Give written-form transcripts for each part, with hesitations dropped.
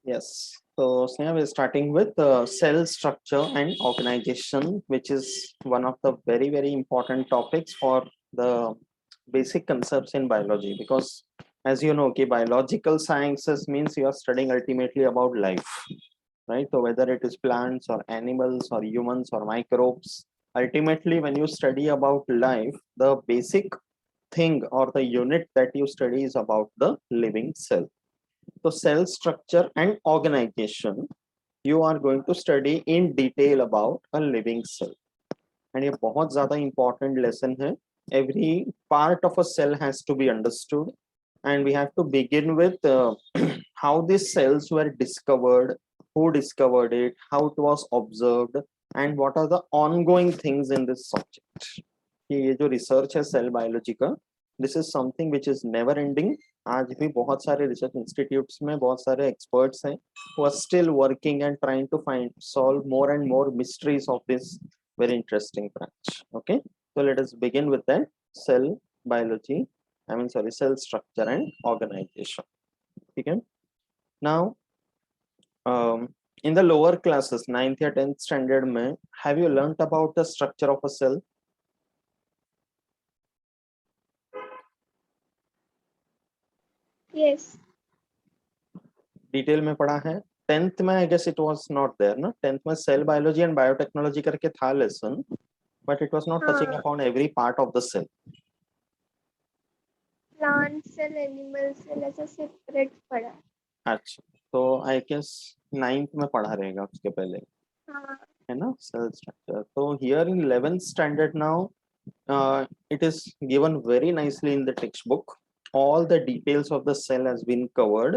Yes. So Sneha, we're starting with cell structure and organization, which is one of the very, very important topics for the basic concepts in biology. Because as you know, okay, biological sciences means you are studying ultimately about life, right? So whether it is plants or animals or humans or microbes, ultimately when you study about life, the basic thing or the unit that you study is about the living cell. So cell structure and organization, you are going to study in detail about a living cell. And ये बहुत ज़्यादा important lesson है. Every part of a cell has to be understood, and we have to begin with how these cells were discovered, who discovered it, how it was observed, and what are the ongoing things in this subject. ये जो research है cell biology का, this is something which is never ending. आज भी बहुत सारे research institutes में बहुत सारे एक्सपर्ट्स हैं who are still working and trying to solve more and more mysteries of this very interesting branch. Okay, so let us begin with that cell biology, cell structure and organization. Okay, now in the lower classes 9th or 10th standard mein, have you learnt about the structure of a cell? Yes. Detail में पढ़ा है? 10th में I guess it was not there ना. 10th में cell biology and biotechnology करके था lesson, but it was not touching upon every part of the cell. Plant cell, animal cell ऐसा separate पढ़ा. अच्छा, तो आई गेस 9th में पढ़ा रहेगा उसके पहले. हाँ. है ना सेल स्ट्रक्चर. तो here in 11th standard now it is given very nicely in the textbook. All the details of the cell has been covered,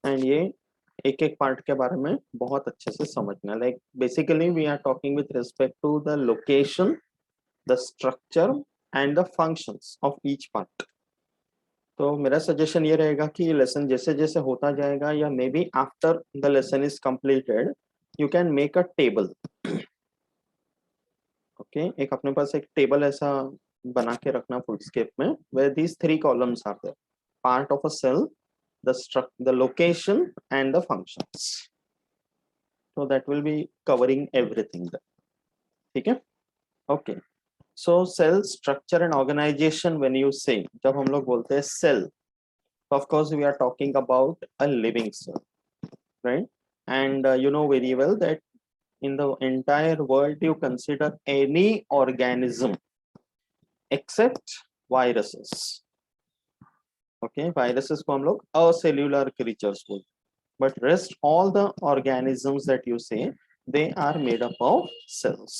and ये एक एक पार्ट के बारे में बहुत अच्छे से समझना. Like basically we are talking with respect to the location, the structure and the functions of each part. तो मेरा सजेशन ये रहेगा कि ये लेसन जैसे जैसे होता जाएगा, या may be after the lesson is completed you can make a table. Okay, एक अपने पास एक टेबल ऐसा बना के रखना फुटस्केप में, where these 3 columns are there: part of a cell, the location and the functions. So that will be covering everything there. ठीक है? Okay. So cell structure and organization, when you say, जब हम लोग बोलते हैं cell, of course we are talking about a living cell, right? And you know very well that in the entire world you consider any organism except viruses. Okay, viruses को हम लोग acellular creatures बोलते हैं, but rest all the organisms that you say, they are made up of cells.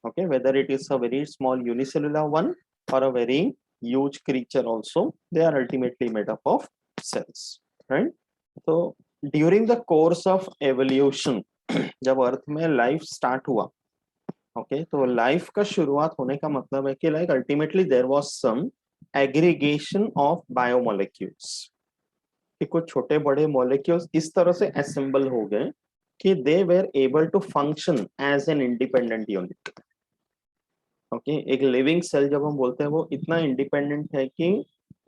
Okay, whether it is a very small unicellular one or a very huge creature also, they are ultimately made up of cells, right? So during the course of evolution, जब earth में life start हुआ, okay, तो life का शुरुआत होने का मतलब है कि like ultimately there was some aggregation of biomolecules, कि कुछ छोटे बड़े मॉलिक्यूल्स इस तरह से असेंबल हो गए कि they were able to function as an independent unit. Okay, एक लिविंग सेल जब हम बोलते हैं वो इतना इंडिपेंडेंट है कि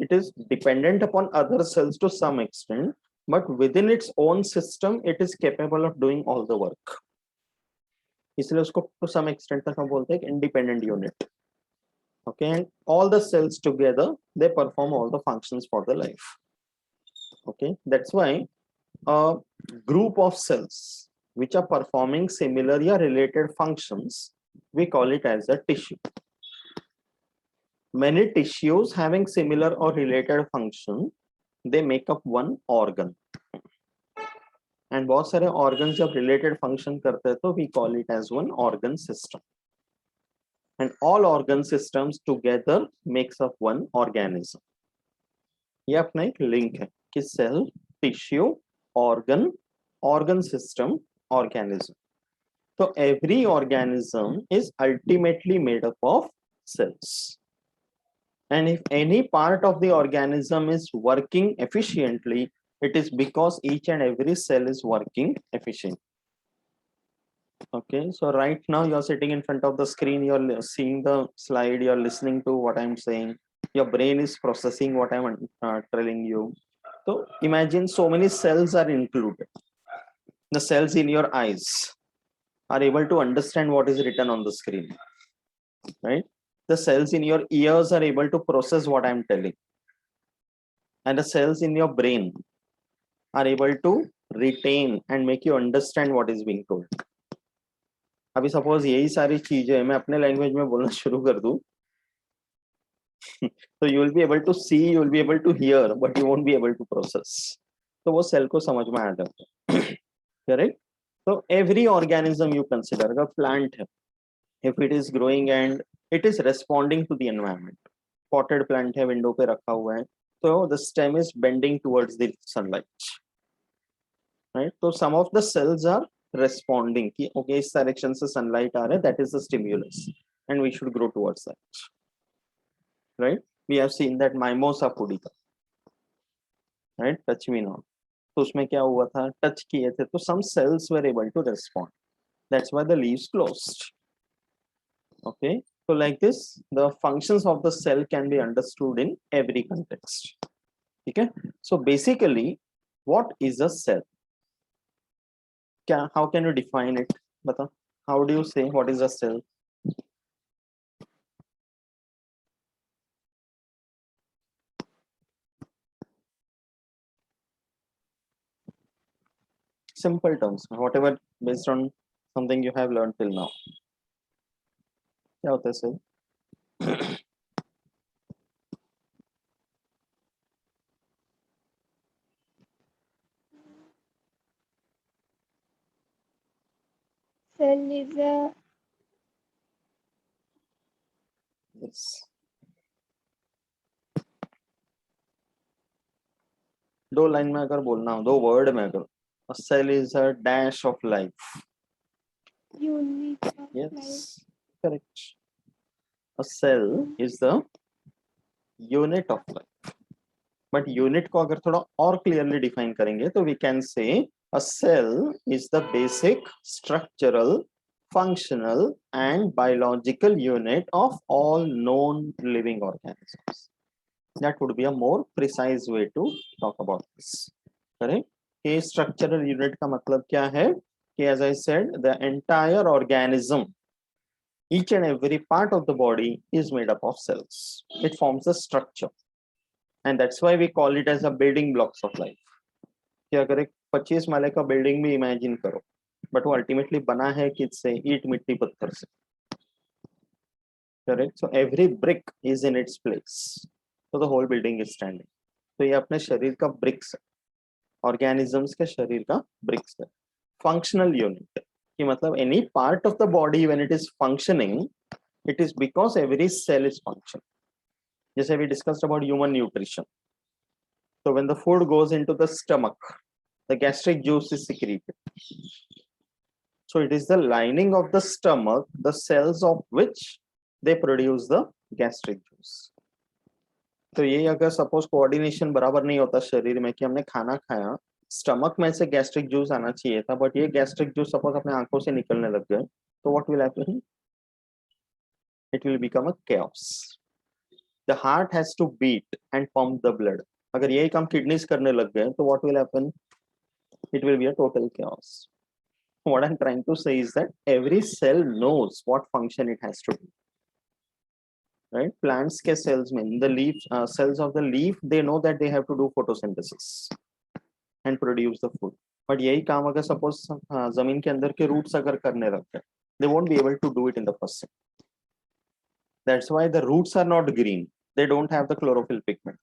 it is dependent upon other cells to some extent, but within its own system it is capable of doing all the work. इसलिए उसको टू सम एक्सटेंट तक हम बोलते हैं independent unit. Okay, and all the cells together, they perform all the functions for the life. Okay, that's why a group of cells which are performing similar or related functions, we call it as a tissue. Many tissues having similar or related function, they make up one organ. And बहुत सारे organs जब related function करते हैं तो we call it as one organ system. And all organ systems together makes up one organism. ये अपना एक link है कि cell, tissue, organ, organ system, organism. तो every organism is ultimately made up of cells, and if any part of the organism is working efficiently, it is because each and every cell is working efficiently. Okay, so right now you are sitting in front of the screen, you are seeing the slide, you are listening to what I am saying, your brain is processing what I am telling you. So imagine so many cells are included. The cells in your eyes are able to understand what is written on the screen, right? The cells in your ears are able to process what I'm telling, and the cells in your brain are able to retain and make you understand what is being told. अभी suppose यही सारी चीजें मैं अपने language में बोलना शुरू कर दूं, तो you will be able to see, you will be able to hear, but you won't be able to process. तो वो सेल को समझ में आ जाता है. करेक्ट. तो एवरी ऑर्गेनिज्म यू कंसिडर, अगर प्लांट है, if it is growing and it is responding to the environment, potted plant है, window पे रखा हुआ है, so the stem is bending towards the sunlight, right? So some of the cells are responding कि okay इस direction से sunlight आ रहा है, that is the stimulus and we should grow towards that, right? We have seen that mimosa pudica, right? Touch me now. तो उसमें क्या हुआ था, टच किए थे तो some cells were able to respond, that's why the leaves closed. Okay, so like this the functions of the cell can be understood in every context. Okay, so basically what is a cell? How can you define it? Bata, how do you say what is a cell? Simple terms, whatever, based on something you have learned till now. क्या होता है cell? Cell is a Yes. दो line में अगर बोलना हो, दो word में अगर, a cell is a dash of life. unit of Yes, life. correct. A cell is the unit of life. But unit को अगर थोड़ा और clearly define करेंगे तो we can say a cell is the basic structural, functional and biological unit of all known living organisms. That would be a more precise way to talk about this. Correct? ये structural unit का मतलब क्या है कि as I said, the entire organism, each and every part of the body is made up of cells. It forms a structure. And that's why we call it as a building blocks of life. कि अगर एक 25 माले का building भी imagine करो, but वो ultimately बना है किससे? ईट, मिट्टी, पत्थर से. Correct. So every brick is in its place, so the whole building is standing. तो ये अपने शरीर का ब्रिक्स है, ऑर्गेनिजम्स के शरीर का ब्रिक्स है. फंक्शनल यूनिट कि मतलब any part of the body when it is functioning, it is because every cell is function. जैसे we discussed about human nutrition. So when the food goes into the stomach, the gastric juice is secreted. So it is the lining of the stomach, the cells of which they produce the gastric juice. तो ये अगर suppose coordination बराबर नहीं होता शरीर में कि हमने खाना खाया, स्टमक में से गैस्ट्रिक जूस आना चाहिए था, बट ये गैस्ट्रिक जूस सपोज अपने आंखों से निकलने लग गए, तो what will happen? It will become a chaos. The heart has to beat and pump the blood. अगर यही काम किडनीज करने लग गए तो what will happen? It will be a total chaos. What I'm trying to say is that every cell knows what function it has to do. Right? Plants के cells में, the leaf cells of the leaf, they know that they have to do photosynthesis and produce the food. But यही काम अगर suppose जमीन के अंदर के roots अगर करने लग गए, they won't be able to do it in the first step. That's why the roots are not green. They don't have the chlorophyll pigment.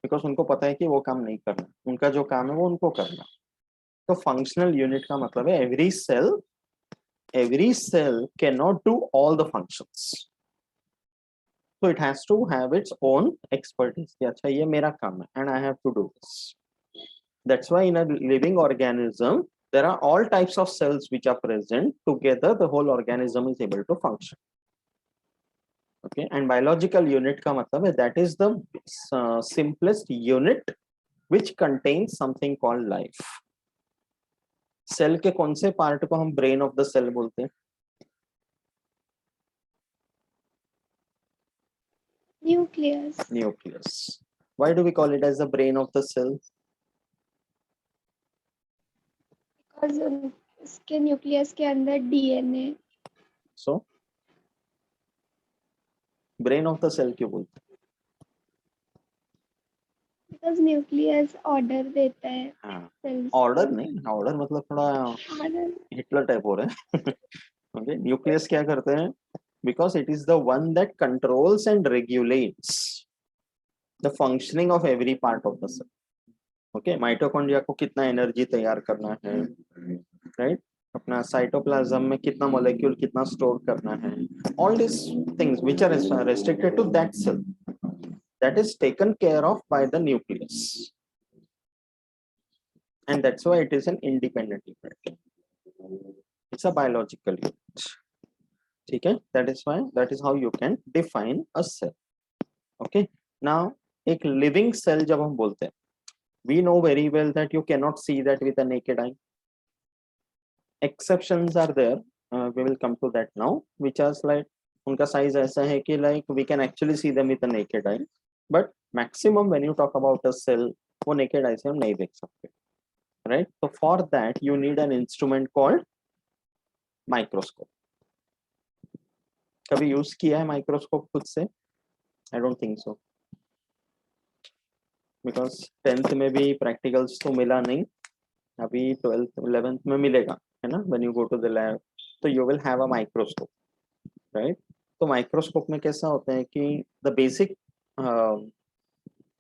Because उनको पता है कि वो काम नहीं करना, उनका जो काम है वो उनको करना. तो functional unit का मतलब है every cell cannot do all the functions. So it has to have its own expertise. कि अच्छा ये मेरा काम है and I have to do this. That's why in a living organism there are all types of cells which are present. Together the whole organism is able to function. Okay, and biological unit का मतलब है that is the simplest unit which contains something called life. Cell के कौन से part को हम brain of the cell बोलते हैं? Nucleus. Nucleus. Why do we call it as the brain of the cell? Because उसके न्यूक्लियस के अंदर DNA. So brain of the cell क्यों बोलते बिकॉज न्यूक्लियस ऑर्डर देता है हैं? हाँ, सेल्स ऑर्डर को. नहीं, ऑर्डर मतलब थोड़ा ऑर्डर. हिटलर टाइप हो रहा है. ओके, न्यूक्लियस क्या करते हैं? Because it is the one that controls and regulates the functioning of every part of the cell. Okay, mitochondria को कितना एनर्जी तैयार करना है, राइट? अपना साइटोप्लाज्म में कितना मॉलिक्यूल कितना स्टोर करना है, all this things which are restricted to that cell, that is taken care of by the nucleus, and that's why it is an independent unit. It's a biological unit. ठीक है? That is why, that is how you can define a cell. Okay, now एक living cell जब हम बोलते हैं, we know very well that you cannot see that with a naked eye. Exceptions are there, we will come to that now, which are like उनका size ऐसा है कि like we can actually see them with a naked eye, but maximum when you talk about a cell, वो naked eye से हम नहीं देख सकते, right? So for that you need an instrument called microscope. कभी यूज किया है microscope खुद से? I don't think so, because 10th में भी प्रैक्टिकल्स तो मिला नहीं, अभी 12th 11th में मिलेगा, है ना? When you go to the lab, तो you will have a microscope, right? तो माइक्रोस्कोप में कैसा होता है कि the basic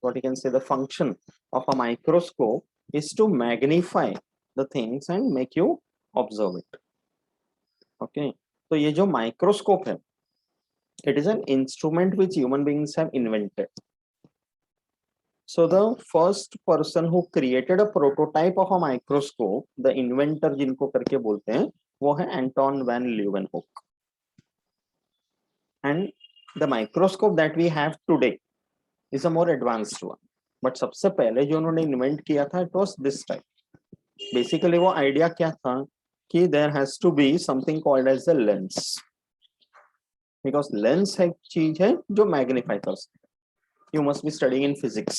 what you can say, the function of a microscope is to magnify the things and make you observe it. Okay, तो ये जो माइक्रोस्कोप है, it is an instrument which human beings have invented. So the first person who created a prototype of a microscope, the inventor जिनको करके बोलते हैं, वो है Anton van Leeuwenhoek. And the microscope that we have today is a more advanced one. But सबसे पहले जो उन्होंने invent किया था, it was this type. Basically वो idea क्या था कि there has to be something called as a lens. Because lens एक चीज है जो magnify कर सकते. You must be studying in physics.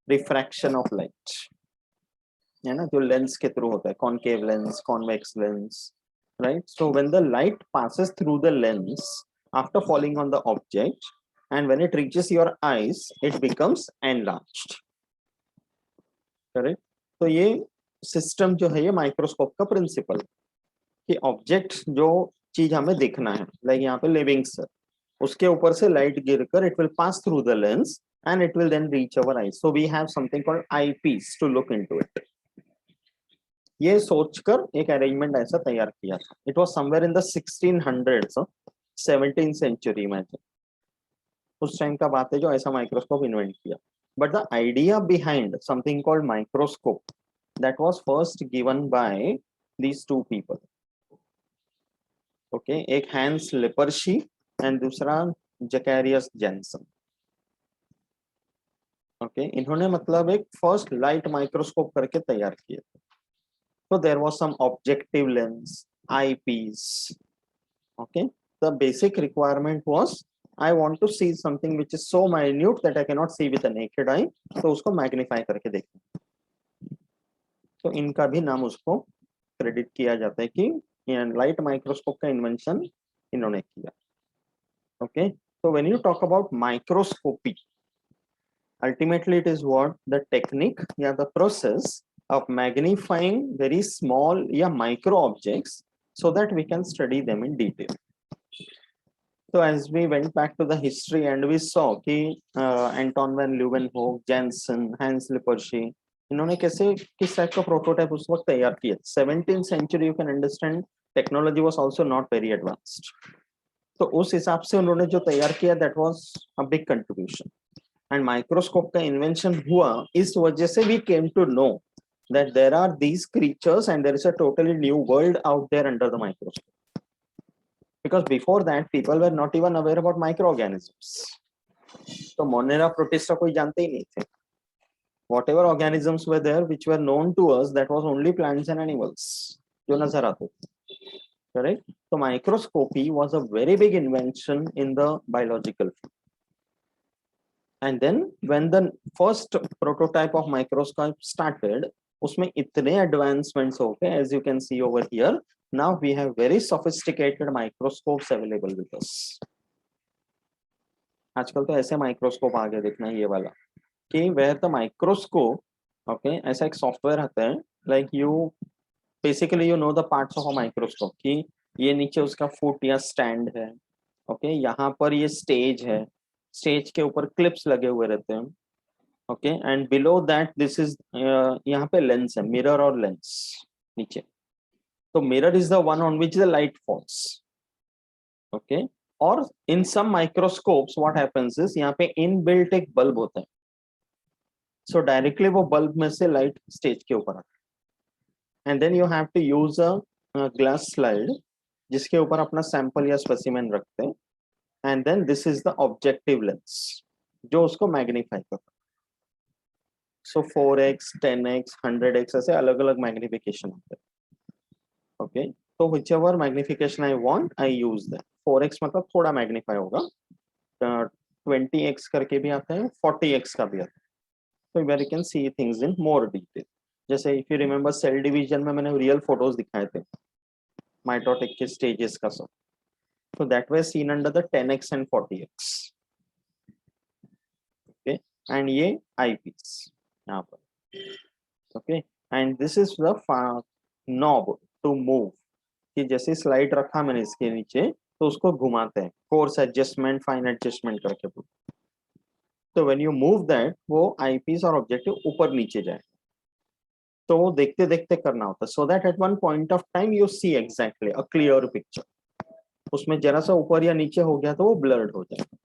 Refraction of light. है ना, जो लेंस के थ्रू होता है, concave lens, convex lens, right? So when the light passes through the lens after falling on the object, and when it reaches your eyes it becomes enlarged, correct? तो ये system जो है, ये microscope का principal, कि object जो चीज हमें देखना है, लाइक यहाँ पे लिविंग सेल, उसके ऊपर से लाइट गिरकर it will pass through the lens and it will then reach our eyes. So we have something called eyepiece to look into it. ये सोचकर एक अरेंजमेंट ऐसा तैयार किया था. It was somewhere in the 1600s, 17th century में, उस time का बात है जो ऐसा माइक्रोस्कोप इन्वेंट किया. But the idea behind something called microscope, that was first given by these two people. Okay, एक हैंस लिपर्शी एंड दूसरा जैकेरियस जेनसन. ओके, इन्होंने मतलब एक फर्स्ट लाइट माइक्रोस्कोप करके तैयार किया. So there was some objective lens, eyepiece. Okay, the basic requirement was I want to see something which is so minute that I cannot see with the naked eye. तो उसको magnify करके देखना. तो इनका भी नाम उसको क्रेडिट किया जाता है कि लाइट माइक्रोस्कोप का इन्वेंशन इन्होंने किया. Okay, so when you talk about microscopy, ultimately it is what the technique, yeah, the process of magnifying very small micro objects so that we can study them in detail. So as we went back to the history and we saw कि Anton van Leeuwenhoek, Janssen, Hans Lippershey, इन्होंने कैसे किस type का prototype उस वक्त तैयार किया. 17th century, you can understand, technology was also not very advanced. तो उस हिसाब से उन्होंने जो तैयार किया, that was a big contribution. And microscope का invention हुआ इस वजह से we came to know that there are these creatures and there is a totally new world out there under the microscope. Because before that people were not even aware about microorganisms. तो Monera protista कोई जानते ही नहीं थे. Whatever organisms were there which were known to us, that was only plants and animals जो नजर आते थे. Correct? So microscopy was a very big invention in the biological field. And then when the first prototype of microscope started, उसमें इतने advancements हो गए, as you can see over here, now we have very sophisticated microscopes available with us. आजकल तो ऐसे microscope आ गए, देखना ये वाला, कि वेयर द माइक्रोस्कोप, ओके, ऐसा एक सॉफ्टवेयर आता है, like you basically you know the parts of a microscope, कि ये नीचे उसका फुट या स्टैंड है, ओके, यहाँ पर ये स्टेज है, स्टेज के ऊपर क्लिप्स लगे हुए रहते हैं, okay, and below that this is, यहाँ पे लेंस है, मिरर और लेंस नीचे, तो mirror is the one on which the light falls, okay, और इन सम माइक्रोस्कोप्स व्हाट हैपेंस इज, यहाँ पे इनबिल्ट एक बल्ब होता है, सो डायरेक्टली वो बल्ब में से लाइट स्टेज के ऊपर आता है, and then you have to use a glass slide जिसके ऊपर अपना सैंपल या स्पेसिमेन रखते हैं, and then this is the objective lens जो उसको मैग्नीफाई करता है। सो 4x 10x 100x ऐसे अलग अलग मैग्निफिकेशन होते हैं, ओके, तो which ever magnification I want I use that. 4x मतलब थोड़ा मैग्नीफाई होगा, 20x करके भी आता है, 40x का भी आता है, तो where you can see things in more detail. जैसे if you remember cell division में मैंने रियल फोटोज दिखाए थे माइटोटिक के स्टेजेस का सब, so that was seen under the 10x and 40x, okay, and ये eyepiece यहाँ पर, okay, and this is the knob to move, कि जैसे स्लाइड रखा मैंने इसके नीचे तो उसको घुमाते हैं, कोर्स एडजस्टमेंट फाइन एडजस्टमेंट करके, तो व्हेन यू मूव दैट वो आईपीस और ऑब्जेक्टिव ऊपर नीचे जाए, तो वो देखते देखते करना होता है, so that at one point of time you see exactly a clear picture. उसमें जरा सा ऊपर या नीचे हो गया तो वो ब्लर्ड हो जाएगा,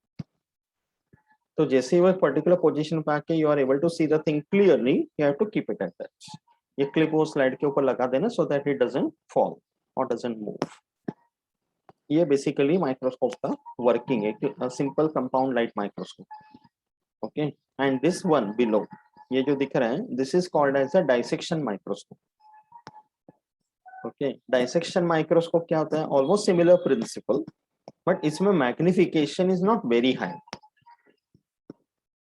तो जैसे ही वो एक पर्टिकुलर पोजीशन पे आके you are able to see the thing clearly, you have to keep it at that. ये क्लिप वो स्लाइड के ऊपर लगा देना so that it doesn't fall और डजंट मूव। ये बेसिकली माइक्रोस्कोप का वर्किंग है, simple compound light microscope, okay, and this one below, ये जो दिख रहा है, this is called as a dissection microscope, okay. Dissection microscope क्या होता है, ऑलमोस्ट सिमिलर प्रिंसिपल, बट इसमें magnification is not very high,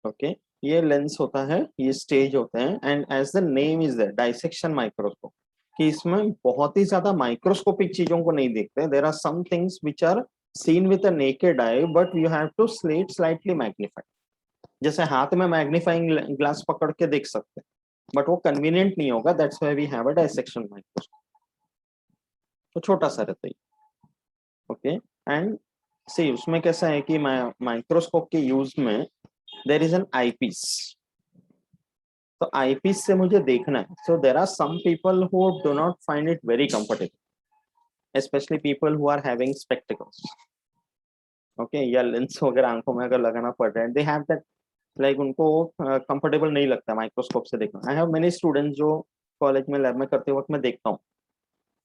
okay, ये लेंस होता है, ये स्टेज होते हैं, and as the name is that dissection microscope, कि इसमें बहुत ही ज्यादा माइक्रोस्कोपिक चीजों को नहीं देखते, there are some things which are seen with a naked eye but you have to slightly magnify, जैसे हाथ में मैग्नीफाइंग ग्लास पकड़ के देख सकते हैं, बट वो कन्वीनियंट नहीं होगा, that's why we have a dissection microscope, तो छोटा सा रहता है, ओके, एंड सी उसमें कैसा है कि माइक्रोस्कोप के यूज में देयर इज एन आईपीस, तो आईपीस से मुझे देखना है, so there are some people who do not find it very comfortable, especially people who are having spectacles, okay, या लेंस वगैरह आंखों में अगर लगाना पड़ रहा है, दे हैव दैट, लाइक उनको कंफर्टेबल नहीं लगता माइक्रोस्कोप से देखना। आई हैव मेनी स्टूडेंट्स जो कॉलेज में लैब में करते वक्त मैं देखता हूँ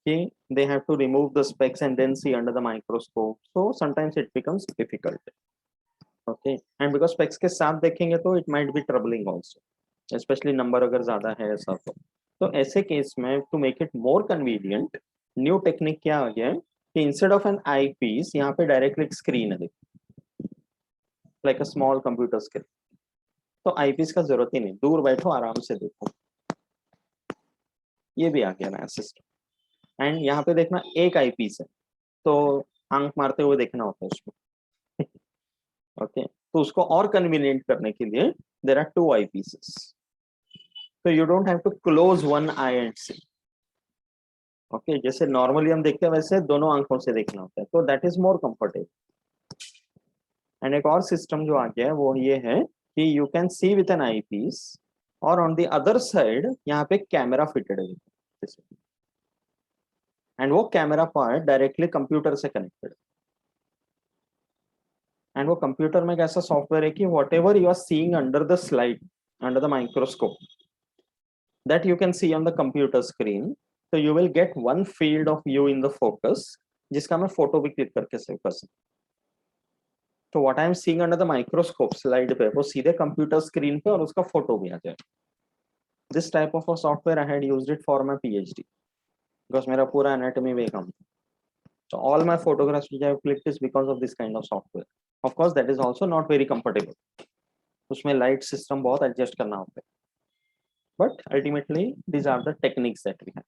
कि they have to remove the specs and then see under the microscope, so sometimes it becomes difficult, okay, and because specs के साथ देखेंगे तो it might be troubling also, specially number अगर ज्यादा है ऐसा, तो ऐसे केस में to make it more convenient, new technique क्या आ गया है कि instead of an eyepiece यहाँ पे डायरेक्टली एक स्क्रीन है, like a small computer screen, तो आई पीस का जरूरत ही नहीं, दूर बैठो आराम से देखो, ये भी आ गया नया सिस्टम, एंड यहाँ पे देखना एक आई पीस है, तो आंख मारते हुए देखना होता है उसमें, ओके, तो उसको और कन्वीनियंट करने के लिए there are two eyepieces, तो you don't have to close one eye and see, okay, जैसे नॉर्मली हम देखते हैं वैसे दोनों आंखों से देखना होता है, तो that is more comfortable. And एक और सिस्टम जो आ गया है वो ये है कि you can see with an eyepiece, और ऑन द अदर साइड यहाँ पे कैमरा फिटेड है, एंड वो कैमरा पार्ट डायरेक्टली कंप्यूटर से कनेक्टेड, एंड वो कंप्यूटर में एक ऐसा सॉफ्टवेयर है कि whatever you are seeing under the slide under the microscope that you can see on the computer screen, तो you will get one field of view in the focus, जिसका मैं photo भी click करके save कर सकता, तो what I am seeing under the microscope slide पे वो सीधे कंप्यूटर स्क्रीन पे और उसका फोटो भी आ जाए। This type of a software I had used it for my PhD, because मेरा पूरा एनाटॉमी में काम था, so all my photographs which I have clicked is because of this kind of software. Of course that is also not very comfortable, उसमें light system बहुत adjust करना होता है, but ultimately these are the techniques that we have,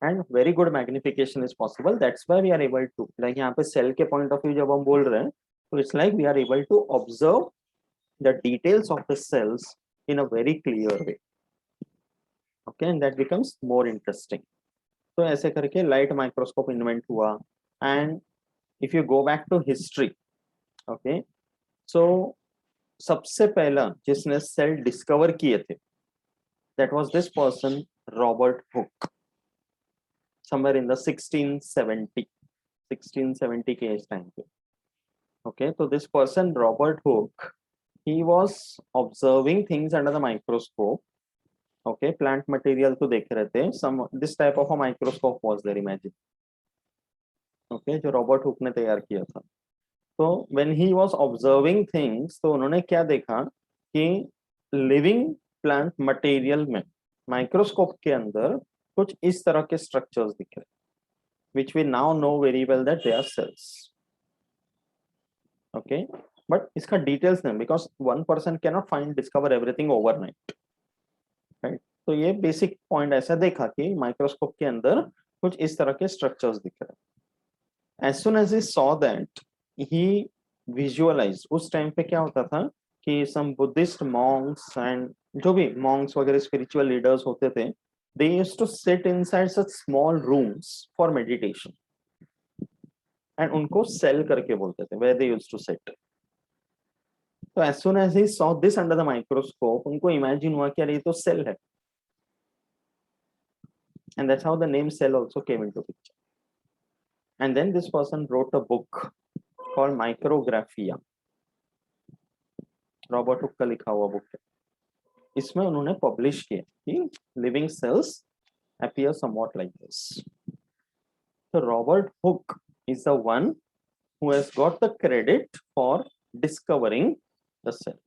and very good magnification is possible. That's why we are able to, like यहाँ पे cell के point of view जब हम बोल रहे हैं, तो it's like we are able to observe the details of the cells in a very clear way. Okay, and that becomes more interesting. तो ऐसे करके light microscope invent हुआ, and if you go back to history, okay, so सबसे पहला जिसने cell discover किए थे, that was this person Robert Hooke, somewhere in the 1670 के इस टाइम पे. Okay, so this person Robert Hooke, he was observing things under the microscope. Okay, plant material तो देख रहे थे, some this type of a microscope was there, imagine. Okay, जो Robert Hooke ने तैयार किया था. तो when he was observing things, तो उन्होंने क्या देखा कि लिविंग प्लांट मटेरियल में माइक्रोस्कोप के अंदर कुछ इस तरह के स्ट्रक्चर्स दिख रहे, which we now know very well that they are cells. Okay, but इसका details नहीं, because one person cannot discover everything overnight, right? तो ये basic point ऐसा देखा कि माइक्रोस्कोप के अंदर कुछ इस तरह के स्ट्रक्चर्स दिख रहे. As soon as he saw that, he visualized. उस टाइम पे क्या होता था कि some Buddhist monks and जो भी monks वगैरह spiritual leaders होते थे, they used to sit inside such small rooms for meditation, and उनको cell करके बोलते थे, where they used to sit. So as soon as he saw this under the microscope, उनको imagine हुआ कि अरे ये तो cell है, and that's how the name cell also came into picture. And then this person wrote a book called Micrographia. Robert Hooke का लिखा हुआ बुक है. इसमें उन्होंने पब्लिश किया कि living cells appear somewhat like this. So Robert Hooke is the one who has got the credit for discovering the cell.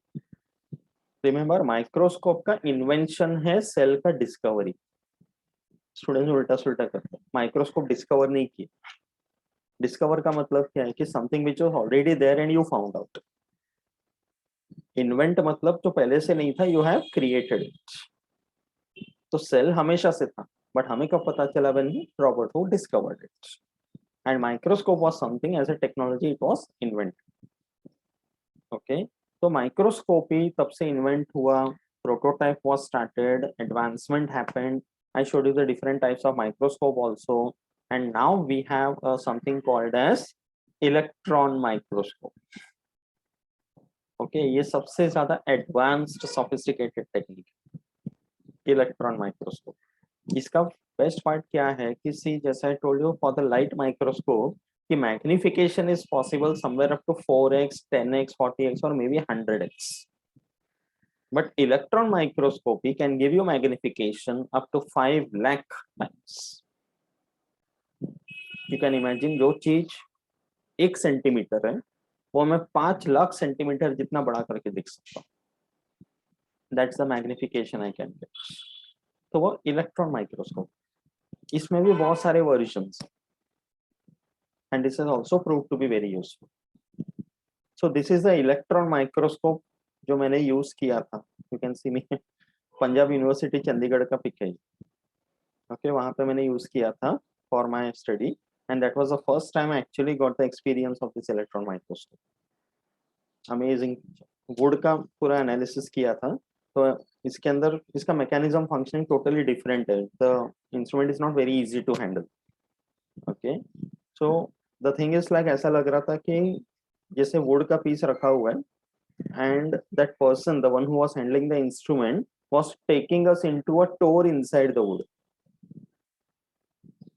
Remember, microscope का invention है, cell का discovery. स्टूडेंट्स उल्टा सुल्टा करते हैं, माइक्रोस्कोप डिस्कवर नहीं किया. डिस्कवर का मतलब क्या है कि something which was already there and you found out. Invent मतलब जो पहले से नहीं था, यू हैव क्रिएटेड इट. तो सेल हमेशा से था, बट हमें कब पता चला? When Robert Hooke discovered it. And microscope was something as a technology, it was invented. Okay, तो माइक्रोस्कोप ही तब से इन्वेंट हुआ, prototype was started, advancement happened. I showed you the different types of microscope also, and now we have something called as electron microscope. Okay, ये सबसे ज़्यादा advanced sophisticated technique, electron microscope. इसका best part क्या है कि see, जैसा I told you for the light microscope, कि magnification is possible somewhere up to 4x, 10x, 40x, or maybe 100x. But electron microscopy can give you magnification up to 5 lakh times. You can imagine, जो चीज 1 centimetre है, वो मैं 5 lakh centimetre जितना बड़ा करके दिख सकता हूँ. That's the magnification I can get. तो वो इलेक्ट्रॉन माइक्रोस्कोप. इसमें भी बहुत सारे versions, and this has also proved to be very useful. So this is the electron microscope जो मैंने यूज किया था. You can C me, Punjab university Chandigarh का पिक है. ओके, वहां पे मैंने यूज किया था for my study, and that was the first time I actually got the experience of this electron microscope. Amazing. Wood का पूरा एनालिसिस किया था, तो इसके अंदर इसका मैकेनिज्म फंक्शनिंग टोटली डिफरेंट है. The instrument is not very easy to handle. Okay, so the thing is like, ऐसा लग रहा था कि जैसे वुड का पीस रखा हुआ है, and that person, the one who was handling the instrument, was taking us into a tour inside the wood.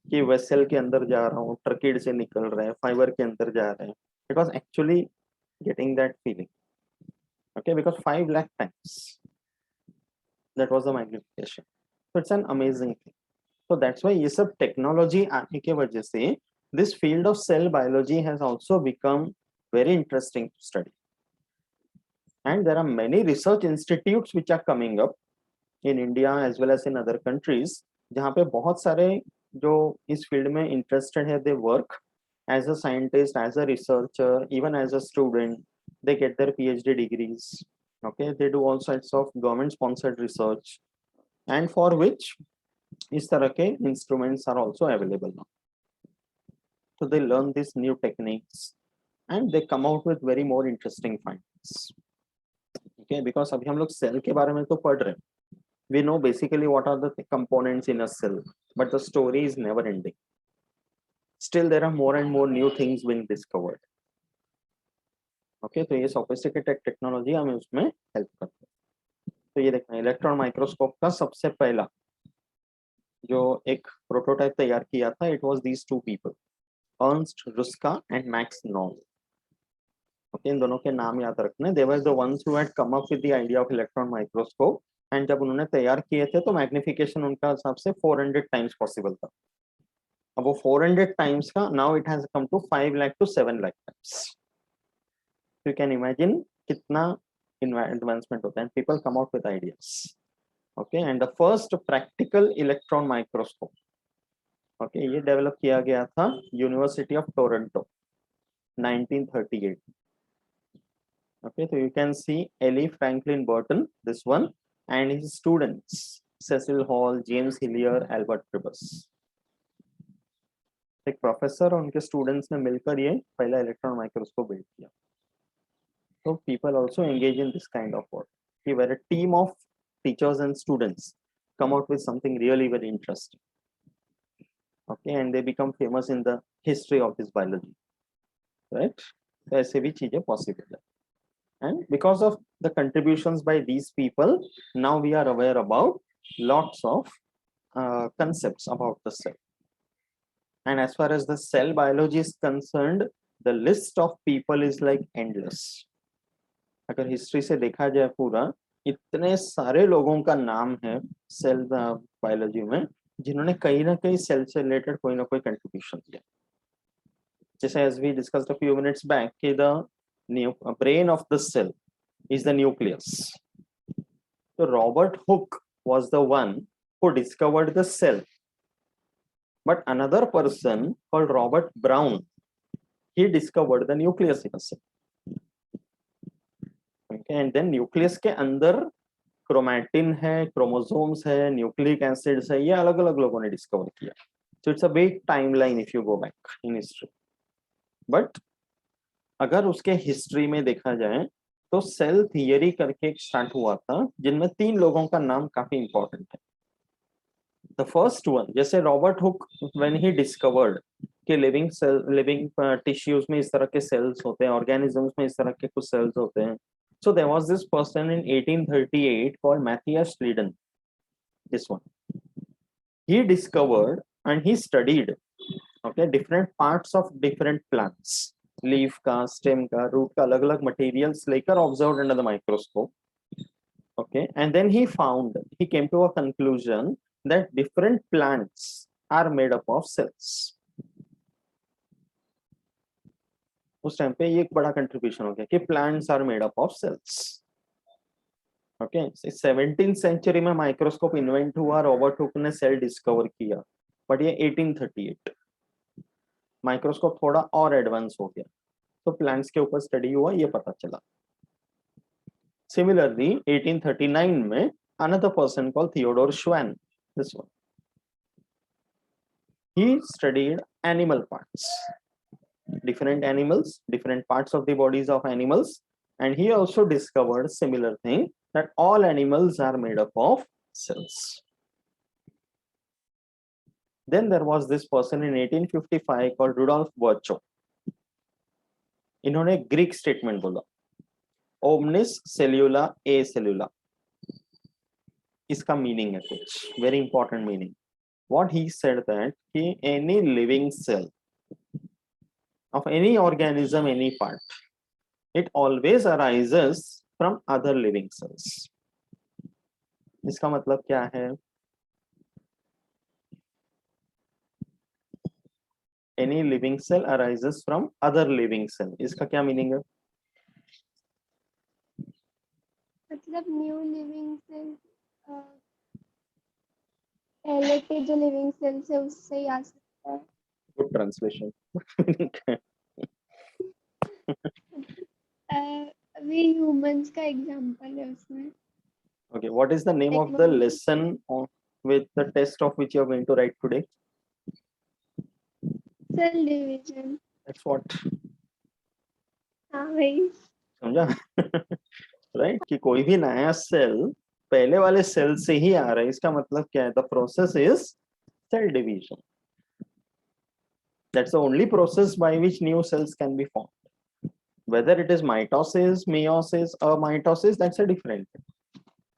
कि वेसल के अंदर जा रहा हूँ, ट्रकीड से निकल रहे हैं, फाइबर के अंदर जा रहे हैं. It was actually getting that feeling. Okay, because 5 lakh times. That was the magnification. So it's an amazing thing. So that's why ये सब टेक्नोलॉजी आने के वजह से this field of cell biology has also become very interesting to study. And there are many research institutes which are coming up in India as well as in other countries, जहाँ पे बहुत सारे जो इस फील्ड में interested है, they work as a scientist, as a researcher, even as a student. They get their PhD degrees. Okay, they do all sorts of government sponsored research. and for which इस तरह के instruments are also available now. So they learn these new techniques and they come out with very more interesting findings. Okay, because अभी हम लोग cell के बारे में तो पढ़ रहे हैं. We know basically what are the components in a cell, but the story is never ending. Still there are more and more new things being discovered. Okay, तो ये sophisticated technology हमें उसमें help करते हैं. तो ये देखना इलेक्ट्रॉन माइक्रोस्कोप का सबसे पहला जो एक प्रोटोटाइप तैयार किया था, it was these two people, Ernst Ruska and Max Knoll. Okay, इन दोनों के नाम याद रखने. They were the ones who had come up with the idea of electron microscope. And जब उन्होंने तैयार किए थे तो मैग्निफिकेशन उनका हिसाब से 400 टाइम्स पॉसिबल था. अब वो 400 टाइम्स का now it has come to 5 lakh to 7 lakh times. You can imagine कितना एडवांसमेंट होता है. People come out with ideas. Okay, and the first practical electron microscope, okay, ये डेवलप किया गया था university of Toronto 1938. Okay, so you can see Ellie Franklin Burton, this one, and his students Cecil Hall, James Hillier, Albert Tribus. एक professor और उनके students ने मिलकर ये पहला इलेक्ट्रॉन माइक्रोस्कोप बिल्ड किया. So people also engage in this kind of work. Where a team of teachers and students come out with something really very interesting. Okay, and they become famous in the history of this biology, right? So ऐसे भी चीजें possible है. And because of the contributions by these people, now we are aware about lots of concepts about the cell. And as far as the cell biology is concerned, the list of people is like endless. अगर history से देखा जाए पूरा, इतने सारे लोगों का नाम है सेल बायोलॉजी में जिन्होंने कहीं ना कहीं सेल से रिलेटेड कोई ना कोई कंट्रीब्यूशन दिया. जैसे as we discussed a few minutes back कि the brain of the cell is the nucleus. So Robert Hooke was the one who discovered the cell. But another person called Robert Brown, he discovered the nucleus in a cell. Okay, and then nucleus के अंदर chromatin है, chromosomes है, nucleic acids है, ये अलग अलग लोगों ने discover किया. So it's a big timeline if you go back in history. But अगर उसके हिस्ट्री में देखा जाए तो सेल थियरी करके एक स्टार्ट हुआ था जिनमें 3 लोगों का नाम काफी इंपॉर्टेंट है. द फर्स्ट वन, जैसे Robert Hooke when he discovered कि लिविंग टिश्यूज में इस तरह के सेल्स होते हैं, ऑर्गेनिजम्स में इस तरह के कुछ सेल्स होते हैं. So there was this person in 1838 called Matthias Schleiden. This one he discovered and he studied, okay, different parts of different plants, leaf का, stem का, root का, अलग अलग materials लेकर observed under the microscope. Okay, and then he came to a conclusion that different plants are made up of cells. उस time पे ये एक बड़ा कंट्रीब्यूशन हो गया कि plants are made up of cells. Okay, 17th century में microscope invent हुआ, रॉबर्ट हुक ने सेल डिस्कवर किया, बट ये 1838 माइक्रोस्कोप थोड़ा और एडवांस हो गया, तो प्लांट्स के ऊपर स्टडी हुआ, ये पता चला. सिमिलरली 1839 में another person called Theodore Schwann, this one, he studied animal parts, different animals, different parts of the bodies of animals, and he also discovered similar thing that all animals are made up of cells. Then there was this person in 1855 called Rudolf Virchow. इन्होंने Greek statement बोला, ओमनिस सेल्यूला ए सेल्यूला. इसका meaning है कुछ very important meaning. What he said that कि any living cell of any organism, any part, it always arises from other living cells. इसका मतलब क्या है? Any living cell arises from other living cell. इसका क्या meaning है? मतलब new living cell, पहले के जो लिविंग सेल्स है उससे ही आ सकता है. Good translation. अभी ह्यूमंस का एग्जांपल है उसमें. Okay, what is the name of the lesson with the test of which you are going to write today? Cell division. That's what. हाँ वही. समझा? राइट, कि कोई भी नया सेल पहले वाले सेल से ही आ रहा है, इसका मतलब क्या है? The process is cell division. That's the only process by which new cells can be formed. Whether it is mitosis, meiosis, or mitosis, that's a different thing.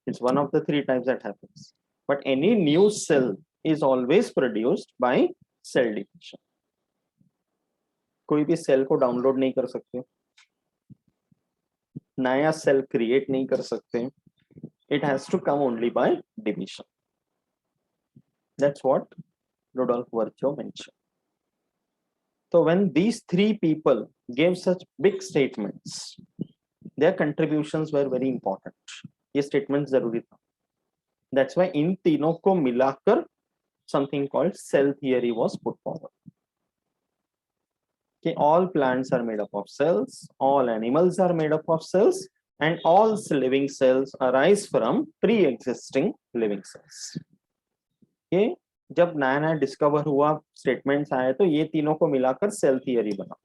It's one of the three types that happens. But any new cell is always produced by cell division. कोई भी cell को download नहीं कर सकते, नया cell create नहीं कर सकते. It has to come only by division. That's what Rudolf Virchow mentioned. So when these three people gave such big statements, their contributions were very important. ये statements जरूरी था. That's why इन तीनों को मिलाकर something called cell theory was put forward. Okay, all plants are made up of cells, all animals are made up of cells, and all living cells arise from pre-existing living cells. Okay, जब नया नया discover हुआ, statements आए, तो ये तीनों को मिलाकर सेल थियरी बना.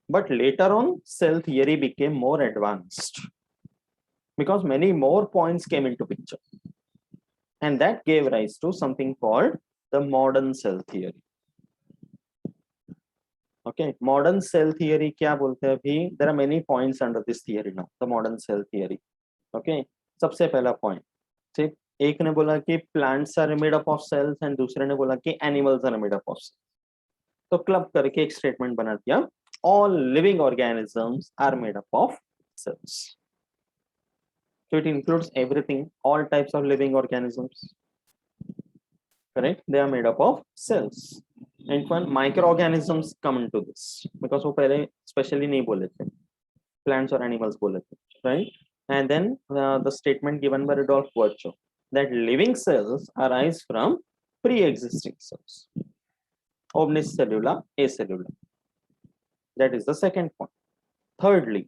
But later on, cell theory became more advanced because many more points came into picture, and that gave rise to something called the modern cell theory. Okay, modern cell theory क्या बोलते हैं अभी? There are many points under this theory now. The modern cell theory. Okay, सबसे पहला point, ठीक, एक ने बोला कि plants are made up of cells and दूसरे ने बोला कि animals are made up of cells. तो क्लब करके एक स्टेटमेंट बना दिया, all living organisms are made up of cells. So it includes everything, all types of living organisms. Correct? They are made up of cells. And when microorganisms come into this, because वो पहले specially नहीं बोले थे, plants or animals बोले थे, right? And then the statement given by Rudolf Virchow that living cells arise from pre-existing cells, omnicellular, acellular. That is the second point. Thirdly,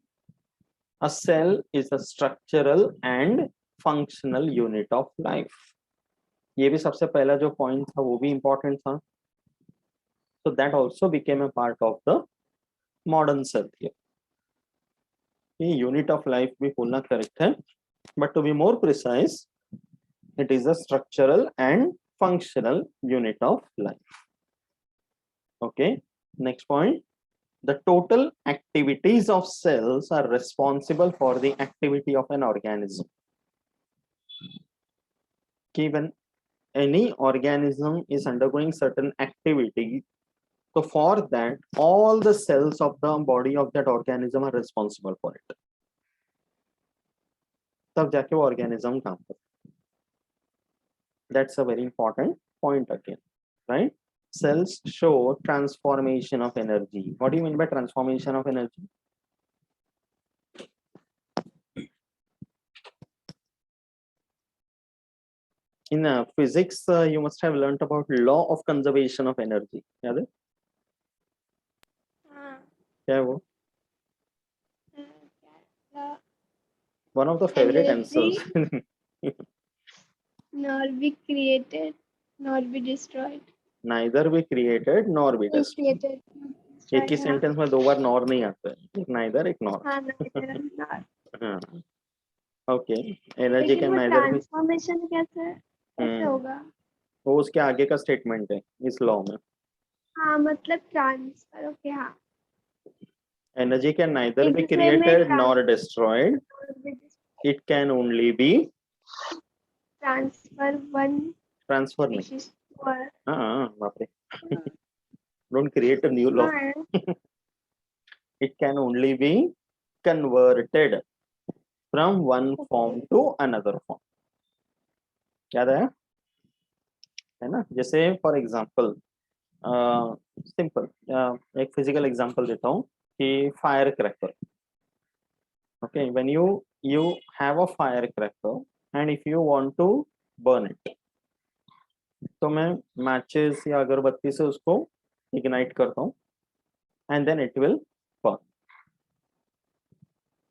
a cell is a structural and functional unit of life. ये भी सबसे पहला जो point था वो भी important था. So that also became a part of the modern cell theory. ये unit of life भी बोलना correct है, but to be more precise, it is a structural and functional unit of life. Okay, next point. The total activities of cells are responsible for the activity of an organism. When any organism is undergoing certain activity, so for that, all the cells of the body of that organism are responsible for it. तब जाके वो organism काम करता है. That's a very important point again, right? Cells show transformation of energy. What do you mean by transformation of energy? In physics, you must have learnt about law of conservation of energy. याद है? हाँ. क्या है वो? क्या? One of the favorite answers. Nor be created, nor be destroyed. Neither be created nor be destroyed. एक ही sentence में दो बार नॉर नहीं आता है, एक नाइदर एक नॉर. हाँ, neither nor. हाँ, ओके. एनर्जी लेकिन कैन वो नाइदर बी. ट्रांसफॉर्मेशन कैसे होगा? वो उसके आगे का स्टेटमेंट है इस लॉ में. हाँ, मतलब ट्रांसफर. ओके, हाँ. Energy can neither एक be दूसरे में created nor destroyed. It can only be transfer one transfer नहीं. स्पीशीज टू हाँ, बाप रे. Don't create a new law. It can only be converted from one form to another form. याद है ना? जैसे फॉर एग्जाम्पल, सिंपल एक physical example देता हूँ कि fire cracker. Okay, when you have a firecracker and if you want to burn it, तो मैं matches या अगरबत्ती से उसको ignite करता हूँ and then it will burn.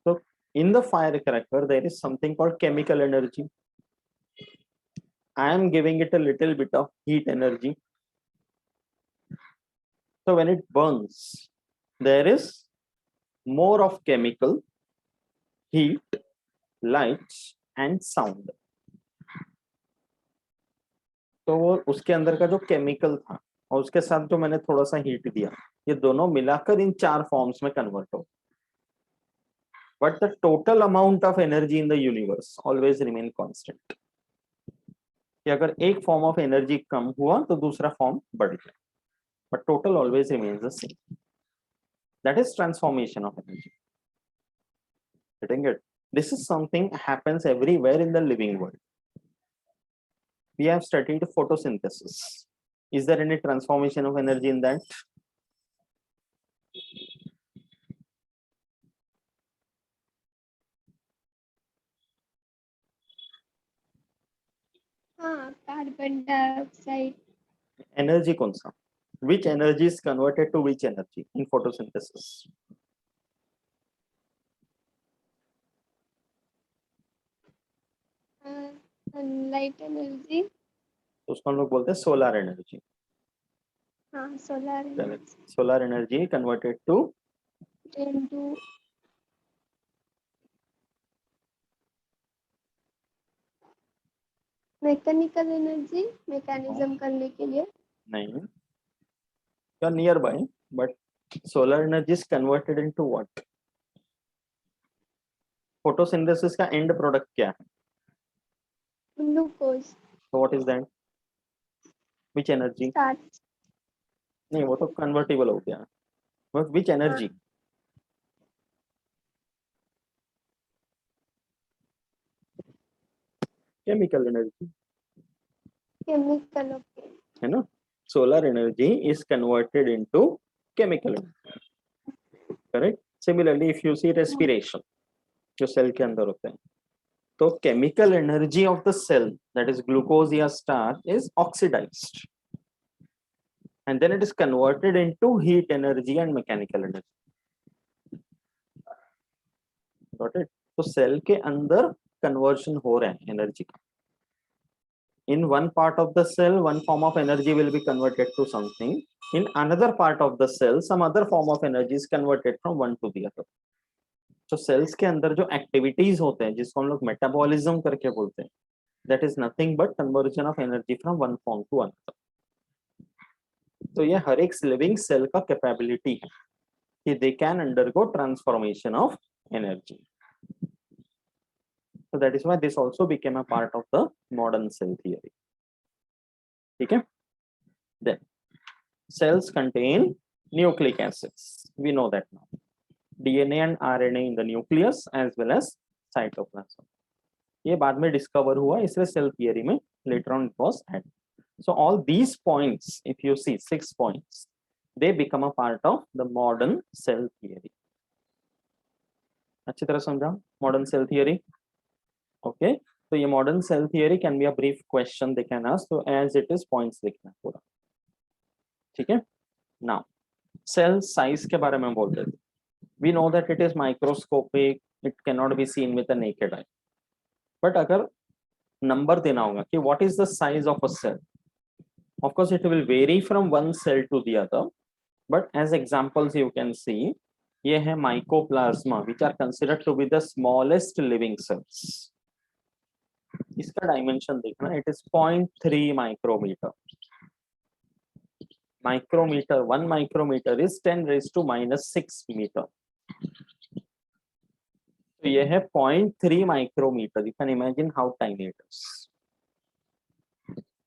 So in the firecracker there is something called chemical energy. I am giving it a little bit of heat energy. So when it burns, there is more of chemical, heat, light and sound. तो वो उसके अंदर का जो chemical था और उसके साथ जो मैंने थोड़ा सा हीट दिया, ये दोनों मिलाकर इन 4 फॉर्म्स में कन्वर्ट हो. But the total amount of energy in the universe always remain constant. कि अगर एक फॉर्म ऑफ एनर्जी कम हुआ तो दूसरा फॉर्म बढ़ गया, but total always remains the same. That is transformation of energy. Getting it? This is something happens everywhere in the living world. We have studied photosynthesis. Is there any transformation of energy in that? हाँ, carbon dioxide. Energy कौन सा? Which energy is converted to which energy in photosynthesis? Sunlight energy. तो उसको हम लोग बोलते हैं solar energy. हाँ, solar energy. Solar energy converted to into mechanical energy. Mechanism करने के लिए. नहीं, you are nearby, but solar energy is converted into what? Photosynthesis का end product क्या है? Glucose. So what is that? Which energy? Starch. नहीं, वो तो convertible हो गया. But which energy? Chemical energy. Chemical. Okay. है ना? Solar energy is converted into chemical energy. Correct? Similarly, if you see respiration, जो सेल के अंदर होते हैं, तो chemical energy of the cell, that is glucose या starch, is oxidized, and then it is converted into heat energy and mechanical energy. Got it? तो cell के अंदर कन्वर्शन हो रहा है एनर्जी का. In one part of the cell, one form of energy will be converted to something. In another part of the cell, some other form of energy is converted from one to the other. तो sales के अंदर जो activities होते हैं, जिसको हम लोग metabolism करके बोलते हैं, that is nothing but conversion of energy from one form to another. तो ये हर एक लिविंग सेल का कैपेबिलिटी है कि they can undergo transformation of energy. So that is why this also became a part of the modern cell theory. ठीक है? Then cells contain nucleic acids. We know that now. DNA and RNA in the nucleus as well as cytoplasm. ये बाद में discover हुआ, इसलिए cell theory में later on it was added. So all these points, if you see 6 points, they become a part of the modern cell theory. अच्छी तरह समझा modern cell theory? Okay. So ये modern cell theory can be a brief question they can ask. So as it is points लिखना पूरा. ठीक है? Now cell size के बारे में बोल रहे थे. We know that it is microscopic. It cannot be seen with the naked eye. But अगर number देना होगा कि what is the size of a cell? Of course, it will vary from one cell to the other. But as examples you can see, ये है mycoplasma, which are considered to be the smallest living cells. इसका dimension देखना, it is 0.3 micrometer. Micrometer, 1 micrometer is 10 raised to -6 meter. तो ये है 0.3 micrometer. You can imagine how tiny it is.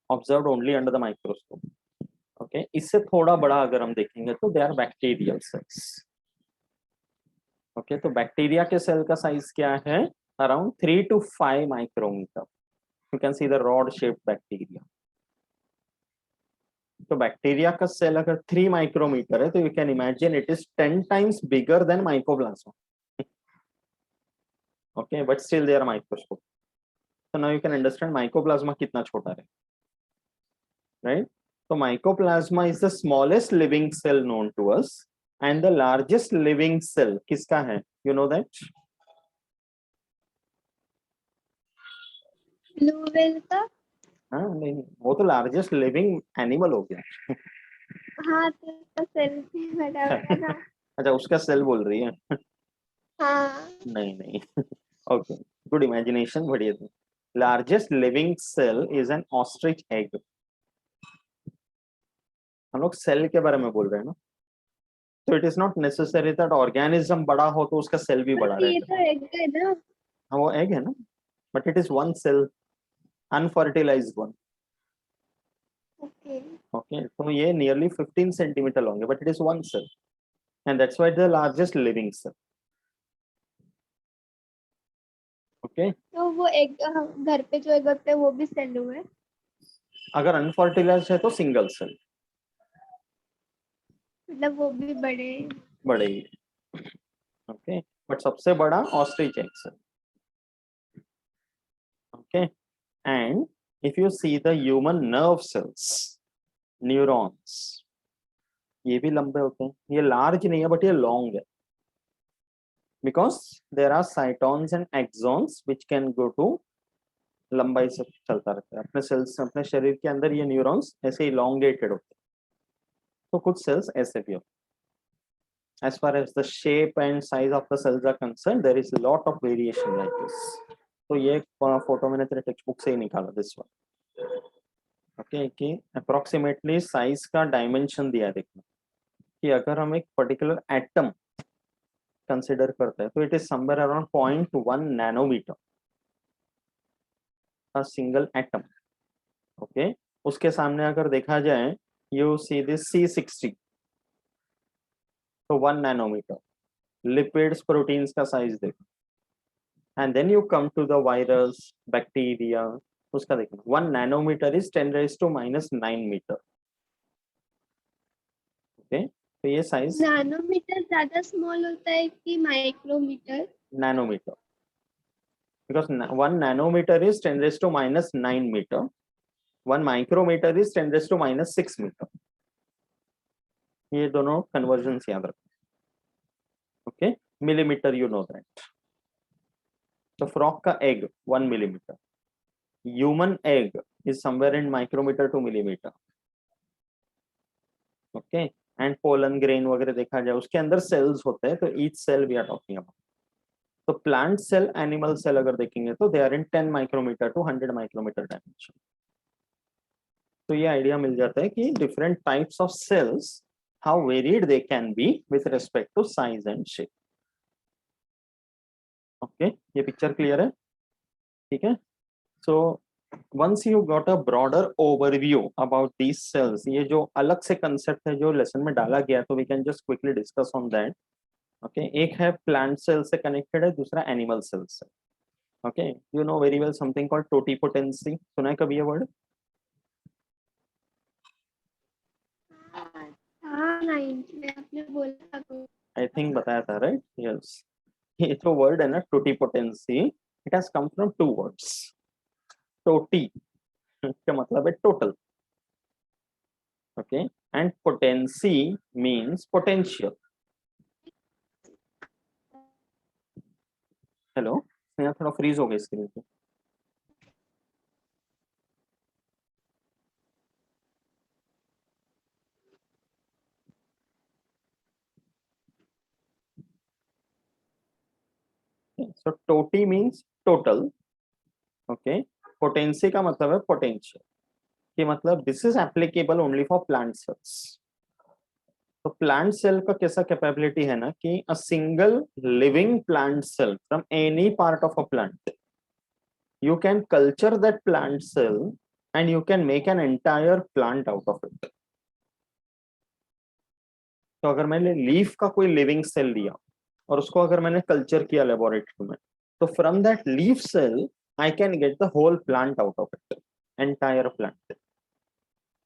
Observed only under the microscope. Okay, इससे थोड़ा बड़ा अगर हम देखेंगे तो they are bacterial cells. Okay, तो बैक्टीरिया के सेल का साइज क्या है? Around 3 to 5 micrometer. You can see the rod-shaped bacteria. तो बैक्टीरिया का सेल अगर 3 micrometer है, तो you can imagine it is 10 times bigger than mycoplasma. Okay, but still they are microscope. So now you can understand mycoplasma कितना छोटा है, right? So mycoplasma is the smallest living cell known to us, and the largest living cell किसका है? You know that? Blue whale का. हाँ नहीं, वो तो लार्जेस्ट लिविंग एनिमल हो गया। हाँ तो सेल भी बड़ा बड़ा ना। अच्छा, उसका सेल बोल रही है। हाँ नहीं नहीं। ओके, गुड इमेजिनेशन, बढ़िया थी। Largest living cell is an ostrich egg. हम लोग सेल के बारे में बोल रहे हैं ना, तो it is not necessary that organism बड़ा हो तो उसका सेल भी बड़ा बट ये रहेगा। तो एग है ना। हाँ वो एग है ना, but it is one cell, unfertilized one. Okay. Okay, तो ये नियरली 15 सेंटीमीटर होंगे, but it is one cell and that's why the largest living cell. Okay, तो वो एग घर पे जो एग होते हैं वो भी सेल हुए। अगर अनफर्टिलाइज्ड है तो सिंगल सेल, मतलब वो भी बड़े। बड़े ही। ओके, बट सबसे बड़ा ostrich egg cell. Okay, and if you see the human nerve cells, neurons, ये भी लंबे होते हैं, ये लार्ज नहीं है बट ये लॉन्ग है, because there are cytons and axons which can go to, लंबाई से चलता रहता है अपने सेल्स, अपने शरीर के अंदर ये न्यूरॉन्स ऐसे इलॉन्गेटेड होते हैं, तो कुछ सेल्स ऐसे भी होते हैं। as far as the shape and size of the cells are concerned, there is a lot of variation like this. तो ये फोटो मैंने तेरे टेक्स्ट बुक से ही निकाला, दिस वन। ओके, कि अप्रोक्सीमेटली साइज का डायमेंशन दिया है, देखना कि अगर हम एक पर्टिकुलर एटम कंसिडर करते हैं तो it is somewhere around 0.1 nanometre, a single atom. Okay, उसके सामने अगर देखा जाए, यू सी दिस C60, तो 1 नैनोमीटर। लिपिड्स, प्रोटीन्स का साइज देखो, and then you come to the virus, bacteria, उसका देखना 1 नैनोमीटर इज 10⁻⁻⁹ मीटर। ओके, तो ये साइज नैनोमीटर ज्यादा स्मॉल होता है कि micrometre? Nanometre, because 1 nanometer is 10⁻⁹ meter, 1 micrometer is 10⁻⁶ meter। ये दोनों कन्वर्जन्स याद रखो। Okay, millimetre you know that. तो फ्रॉक का egg 1 millimetre, human egg is somewhere in micrometre to millimetre. Okay, and pollen grain वगैरह देखा जाए उसके अंदर सेल्स होते हैं, तो each cell we are talking about. तो प्लांट सेल, एनिमल सेल अगर देखेंगे तो they are in 10 micrometre to 100 micrometre dimension. तो ये आइडिया मिल जाता है कि different types of sales, how varied they can be with respect to size and shape. Okay, ये पिक्चर क्लियर है? ठीक है, so once you got a broader overview about these cells, ये जो अलग से कंसेप्ट है जो लेसन में डाला गया, तो we can just quickly discuss on that. Okay, एक है प्लांट सेल से कनेक्टेड है, दूसरा एनिमल सेल से। Okay, you know very well something called totipotency, सुना है कभी ये वर्ड? हाँ 9th में आपने बोला तो। आई थिंक बताया था, राइट? यस। ये जो वर्ड है ना totipotency, it has come from two words. Toti का मतलब है total, okay, and potency means potential. Hello, यहाँ थोड़ा फ्रीज हो गया स्क्रीन पे। सो टोटी मींस टोटल, ओके। पोटेंसी का मतलब है पोटेंशियल, कि मतलब this is applicable only for plant cells. तो प्लांट सेल का कैसा कैपेबिलिटी है ना, कि a single living plant cell from any part of a plant, you can culture that plant cell and you can make an entire plant out of it। तो अगर मैंने leaf का कोई लिविंग सेल लिया और उसको अगर मैंने कल्चर किया लेबोरेटरी में, तो from that leaf cell I can get the whole plant out of it, entire plant.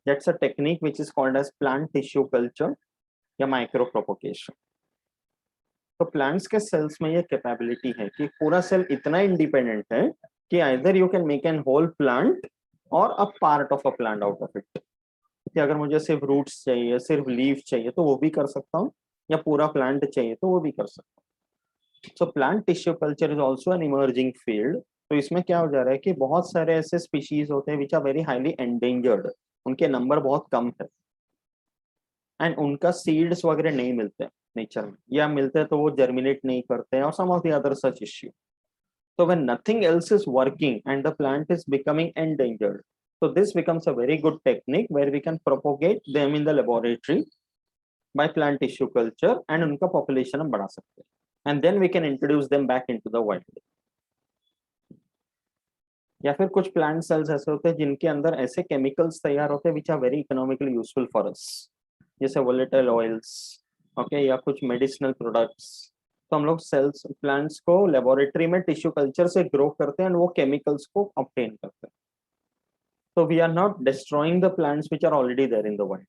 That's a technique which is called as plant tissue culture या माइक्रो प्रोपोगेशन। तो प्लांट्स के सेल्स में ये capability है कि पूरा सेल इतना independent है कि either you can make an whole plant or a part of a plant out of it. कि अगर मुझे सिर्फ रूट्स चाहिए, सिर्फ लीफ चाहिए, तो वो भी कर सकता हूँ, या पूरा प्लांट चाहिए तो वो भी कर सकता हूँ। So plant tissue culture is also an emerging field तो इसमें क्या हो जा रहा है कि बहुत सारे ऐसे स्पीशीज होते हैं which are very highly endangered, उनके नंबर बहुत कम है एंड उनका सीड्स वगैरह नहीं मिलते नेचर में, या मिलते हैं तो वो जर्मिनेट नहीं करते हैं और some of the other such issue. So when nothing else is working and the plant is becoming endangered, so this becomes a very good technique where we can propagate them in the laboratory by plant tissue culture and उनका population हम बढ़ा सकते हैं, and then we can introduce them back into the wild. या फिर कुछ plant cells ऐसे होते हैं जिनके अंदर ऐसे केमिकल्स तैयार होते हैं which are very economically useful for us, जैसे वोलेटाइल ऑयल्स, ओके, या कुछ मेडिसिनल प्रोडक्ट्स. तो हम लोग सेल्स प्लांट्स को लेबोरेटरी में टिश्यू कल्चर से ग्रो करते हैं और वो केमिकल्स को ऑब्टेन करते हैं. तो we are not destroying the plants which are already there in the world.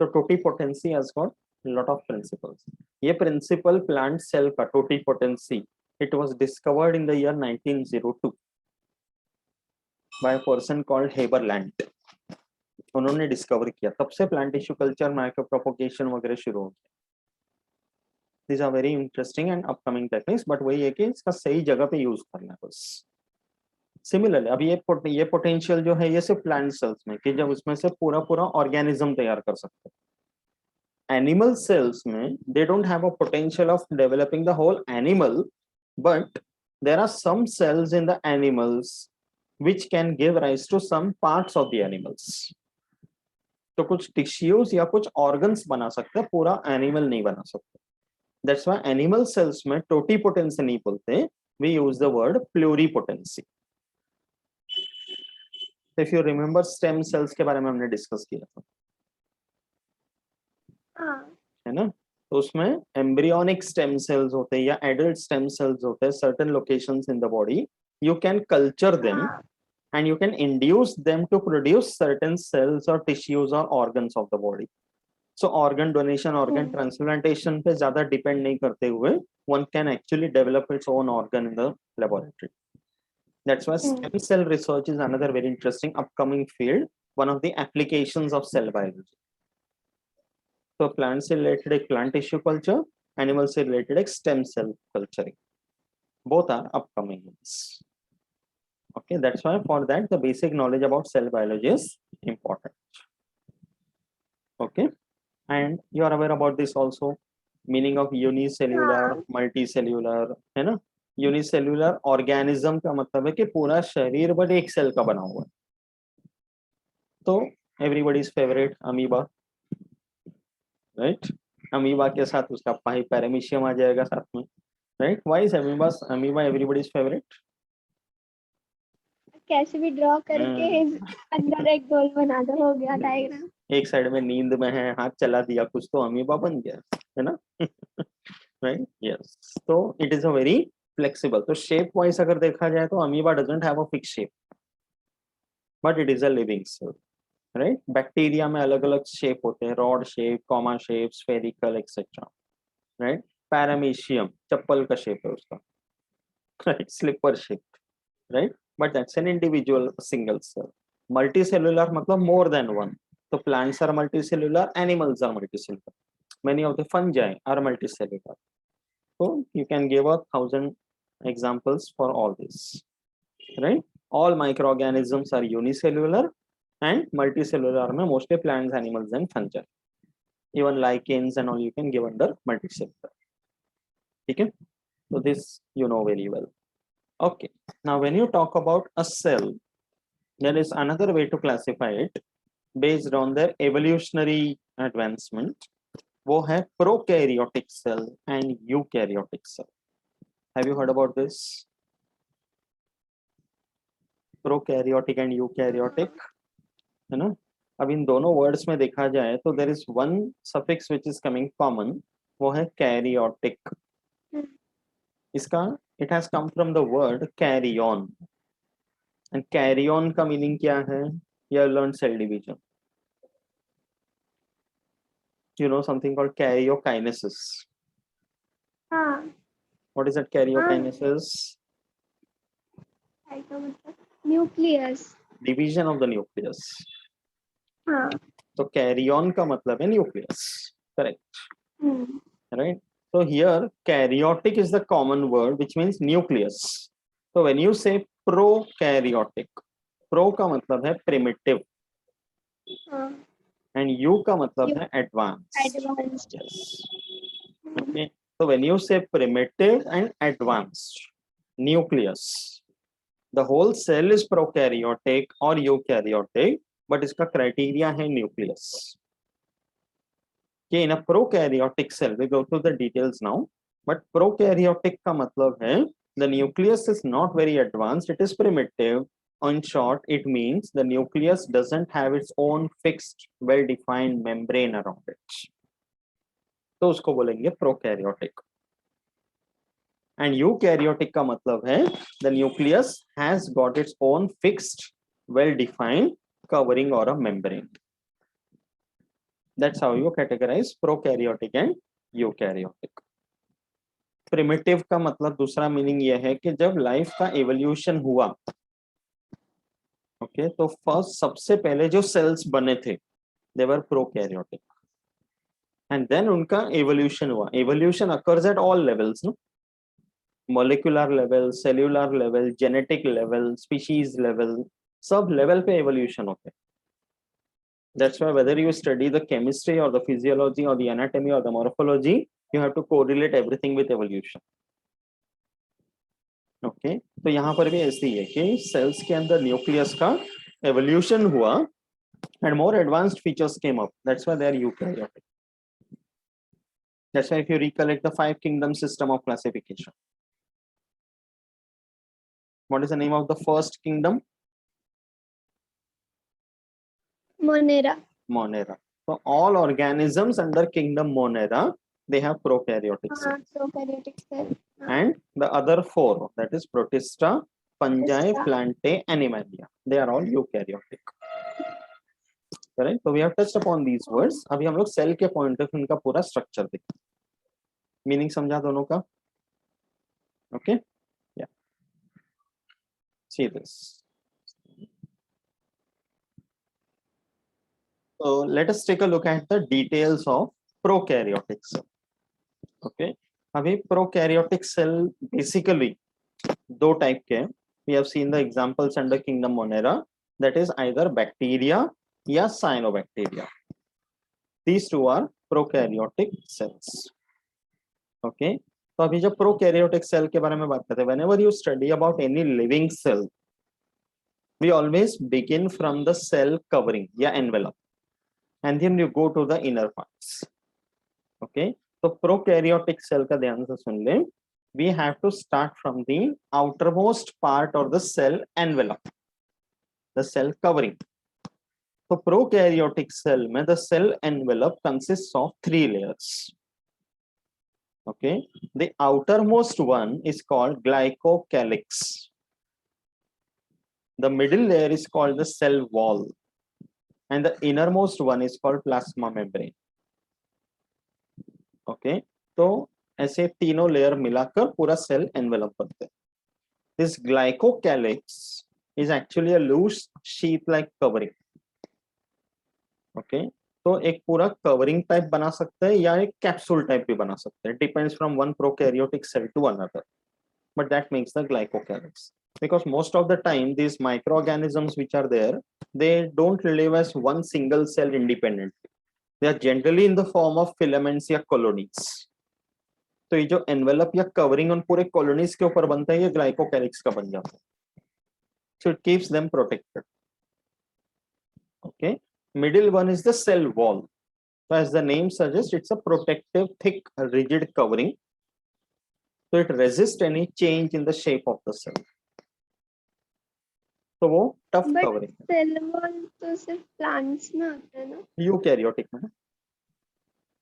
तो totipotency has got lot of principles. ये प्रिंसिपल प्लांट सेल का totipotency, it was discovered in the year 1902 by a person called Haberlandt. उन्होंने discover किया, तब से plant tissue culture micropropagation वगैरह शुरू हो गया. These are very interesting and upcoming techniques, but वही है कि इसका सही जगह पे यूज करना है बस. सिमिलरली अभी ये पोटेंशियल जो है ये सिर्फ प्लांट सेल्स में, कि जब उसमें से पूरा पूरा ऑर्गेनिज्म तैयार कर सकते हैं. एनिमल सेल्स में they don't have a potential of developing the whole animal, but there are some cells in the animals which can give rise to some parts of the animals. तो कुछ tissues या कुछ organs बना सकते हैं, पूरा animal नहीं बना सकते. That's why animal cells में टोटीपोटेंसी नहीं बोलते, we use the word pluripotency. If you remember stem cells के बारे में हमने डिस्कस किया था, है ना. तो उसमें एम्ब्रियोनिक स्टेम सेल्स होते हैं या एडल्ट स्टेम सेल्स होते हैं certain locations in the body. You can culture them and you can induce them to produce certain cells or tissues or organs of the body. So organ donation, organ transplantation पे ज़्यादा depend नहीं करते हुए one can actually develop its own organ in the laboratory. That's why stem cell research is another very interesting upcoming field, one of the applications of cell biology. So plants से related एक plant tissue culture, animals से related एक stem cell culturing. Both are upcoming ones. Okay, that's why for that the basic knowledge about cell biology is important. Okay, and you are aware about this also, meaning of unicellular, multicellular, है ना. Unicellular organism का मतलब है कि पूरा शरीर but एक cell का बना हुआ है. तो everybody's favourite amoeba, right. Amoeba के साथ उसका पैरामीशियम आ जाएगा साथ में, right. Why is amoeba everybody's favourite? कैसे भी ड्रॉ करके अंदर एक गोल बना दो, हो गया डायग्राम. एक साइड में नींद में है, हाथ चला दिया कुछ तो अमीबा बन गया, है ना. Right, yes. तो it is a very flexible. तो शेप वाइज अगर देखा जाए तो amoeba doesn't have a fix shape, but it is a living cell, right. Bacteria में अलग अलग शेप होते हैं, rod shape, comma shape, spherical etcetera, right. Paramecium चप्पल का शेप है उसका, right, slipper shape, right. But that's an individual single cell. Multicellular मतलब मोर देन वन. तो plants are multicellular, animals are multicellular. Many of the fungi are multicellular. So you can give 1,000 examples for all this, right? All microorganisms are unicellular and multicellular में mostly plants, animals and fungi. Even lichens and all you can give under multicellular. Okay? So this you know very well. Okay. Now when you talk about a cell, there is another way to classify it based on their evolutionary advancement. वो है prokaryotic cell and eukaryotic cell. Have you heard about this? Prokaryotic and eukaryotic, है ना. अब इन दोनों words में देखा जाए तो there is one suffix which is coming common, वो है karyotic. इसका it has come from the word carry on, and carry on का meaning क्या है? You have learned cell division. You know something called karyokinesis. What is that karyokinesis? Nucleus. Division of the nucleus. So carry on का मतलब है nucleus, correct? Right. So here karyotic is the common word which means nucleus. तो when you से prokaryotic, pro का मतलब है primitive हाँ and you का मतलब यू है advance. Advanced. Okay, so when you say primitive and advanced nucleus, the whole cell is prokaryotic or eukaryotic, but इसका criteria है nucleus. Okay, in a prokaryotic cell, we go through the details now, but prokaryotic का मतलब है the nucleus is not very advanced, it is primitive. In short, it means the nucleus doesn't have its own fixed, well-defined membrane around it. तो उसको बोलेंगे prokaryotic. And eukaryotic का मतलब है the nucleus has got its own fixed well defined covering और a membrane. That's how you categorize prokaryotic and eukaryotic. Primitive का मतलब दूसरा मीनिंग यह है कि जब लाइफ का एवोल्यूशन हुआ, ओके, तो फर्स्ट सबसे पहले जो सेल्स बने थे they were prokaryotic and then उनका एवोल्यूशन हुआ। Evolution occurs at all levels, no, molecular level, cellular level, genetic level, species level, सब लेवल पे एवोल्यूशन होते हैं। That's why whether you study the chemistry or the physiology or the anatomy or the morphology, you have to correlate everything with evolution. Okay, तो यहाँ पर भी ऐसे ही है कि सेल्स के अंदर न्यूक्लियस का एवोल्यूशन हुआ and more advanced features came up. That's why they are eukaryotic. That's why if you recollect the 5 kingdom system of classification, what is the name of the first kingdom? Monera. Monera. So all organisms under kingdom Monera, they have prokaryotic cells. Prokaryotic cell. And the other 4, that is Protista, Fungi, Protista. Plantae, Animalia, they are all eukaryotic. Correct? So we have touched upon these words. अभी हम लोग cell के point of इनका पूरा structure देखते हैं। Meaning समझा दोनों का? Okay? Yeah. See this. So let us take a look at the details of prokaryotic cell. Okay? अभी prokaryotic cell basically दो टाइप के हैं। We have seen the examples under kingdom Monera, that is either bacteria या cyanobacteria. These two are prokaryotic cells. Okay? तो अभी जब prokaryotic cell के बारे में बात करते हैं, whenever you study about any living cell, we always begin from the cell covering या envelope, and then you go to the inner parts. Okay? तो prokaryotic cell का ध्यान से सुन लें, we have to start from the outermost part of the cell envelope, the cell covering. So prokaryotic cell में the cell envelope consists of 3 layers. Okay, the outermost one is called glycocalyx. The middle layer is called the cell wall, and the innermost one is called plasma membrane. Okay, तो ऐसे तीनों layer मिलाकर पूरा cell envelope बनते हैं। This glycocalyx is actually a loose sheath-like covering. Okay, तो एक पूरा कवरिंग टाइप बना सकते हैं या एक कैप्सूल टाइप भी बना सकते हैं, depends from one prokaryotic cell to another, but that makes the glycocalyx because most of the time these microorganisms which are there, they don't live as one single cell independently. They are generally in the form of filaments या colonies. तो ये जो envelope या covering उन पूरे colonies के ऊपर बनता है, ये ग्लाइकोकैलिक्स का बन जाता है. So it keeps them protected. Okay, middle one is the cell wall. So as the name suggests, it's a protective, thick, rigid covering. So it resists any change in the shape of the cell. So वो tough covering. Cell wall तो सिर्फ plants में होता है ना? Eukaryotic में.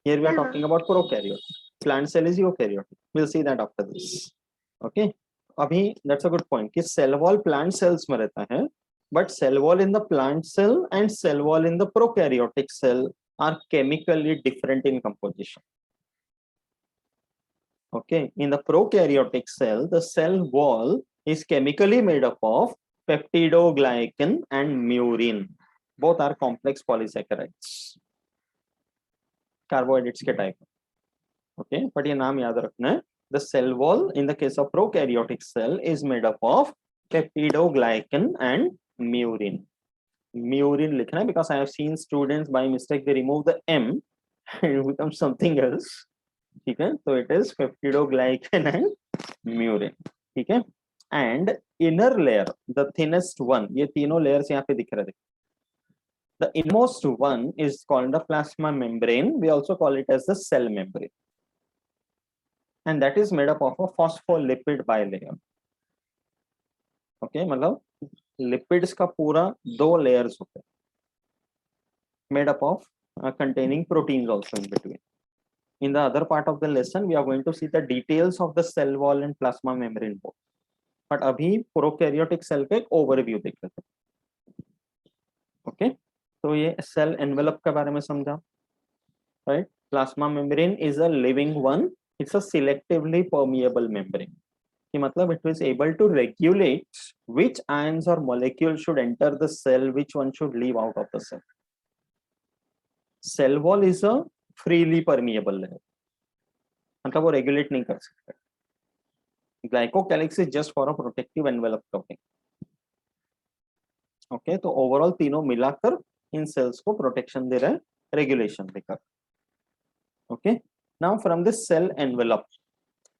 Here we are talking about prokaryotic. Plant cell is eukaryotic. We'll see that after this. Okay. अभी that's a good point कि cell wall plant cells में रहता है, but cell wall in the plant cell and cell wall in the prokaryotic cell are chemically different in composition. Okay, in the prokaryotic cell, the cell wall is chemically made up of peptidoglycan and murin. Both are complex polysaccharides, carbohydrates के type. Okay, but ये नाम याद रखना है. The cell wall in the case of prokaryotic cell is made up of peptidoglycan and murin. Murin लिखना है because I have seen students by mistake they remove the M and it becomes something else. ठीक है, तो it is peptidoglycan and murin. ठीक है, and inner layer, the thinnest one, ये तीनों layers यहाँ पे दिख रहे हैं. The innermost one is called the plasma membrane. We also call it as the cell membrane. And that is made up of a phospholipid bilayer. Okay, मतलब lipids का पूरा दो layers होते हैं, made up of containing proteins also in between. In the other part of the lesson, we are going to see the details of the cell wall and plasma membrane both. But अभी prokaryotic cell का एक overview देख लेते हैं. Okay, तो ये cell envelope के बारे में समझा, right? Plasma membrane is a living one. It's a selectively permeable membrane. कि मतलब it is able to regulate which ions or molecules should enter the cell, which one should leave out of the cell. Cell wall is a freely permeable layer. मतलब वो regulate नहीं कर सकता. Glycocalyx is just for a protective envelope coating. Okay, तो overall तीनों मिलाकर इन cells को protection दे रहा है, regulation देकर. Okay, now from this cell envelope,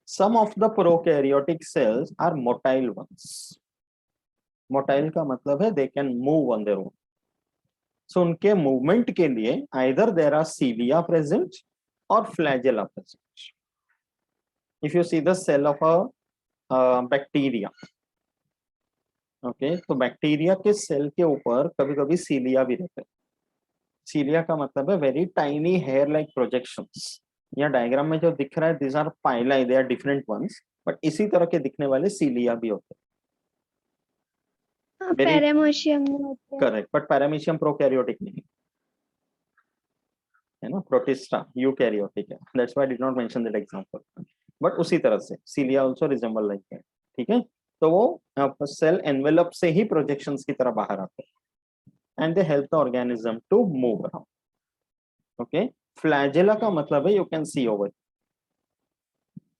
some of the prokaryotic cells are motile ones. Motile का मतलब है they can move on their own. So उनके movement के लिए either there are cilia present or flagella present. If you see the cell of a bacteria, okay, तो bacteria के cell के ऊपर कभी-कभी cilia भी रहते हैं. Cilia का मतलब है very tiny hair-like projections. यहाँ डायग्राम में जो दिख रहा है these are pili, they are different ones, but इसी तरह के दिखने वाले cilia भी होते हैं. पैरामीशियम में होते हैं. करेक्ट, बट पैरामीशियम प्रोकैरियोटिक नहीं है ना, प्रोटिस्टा यूकैरियोटिक है. That's why I did not mention that example. But उसी तरह से cilia also resemble like that. ठीक है, तो वो सेल एनवेलप से ही प्रोजेक्शंस की तरह बाहर आते हैं and they help the organism to move around. Okay, flagella का मतलब है you can see over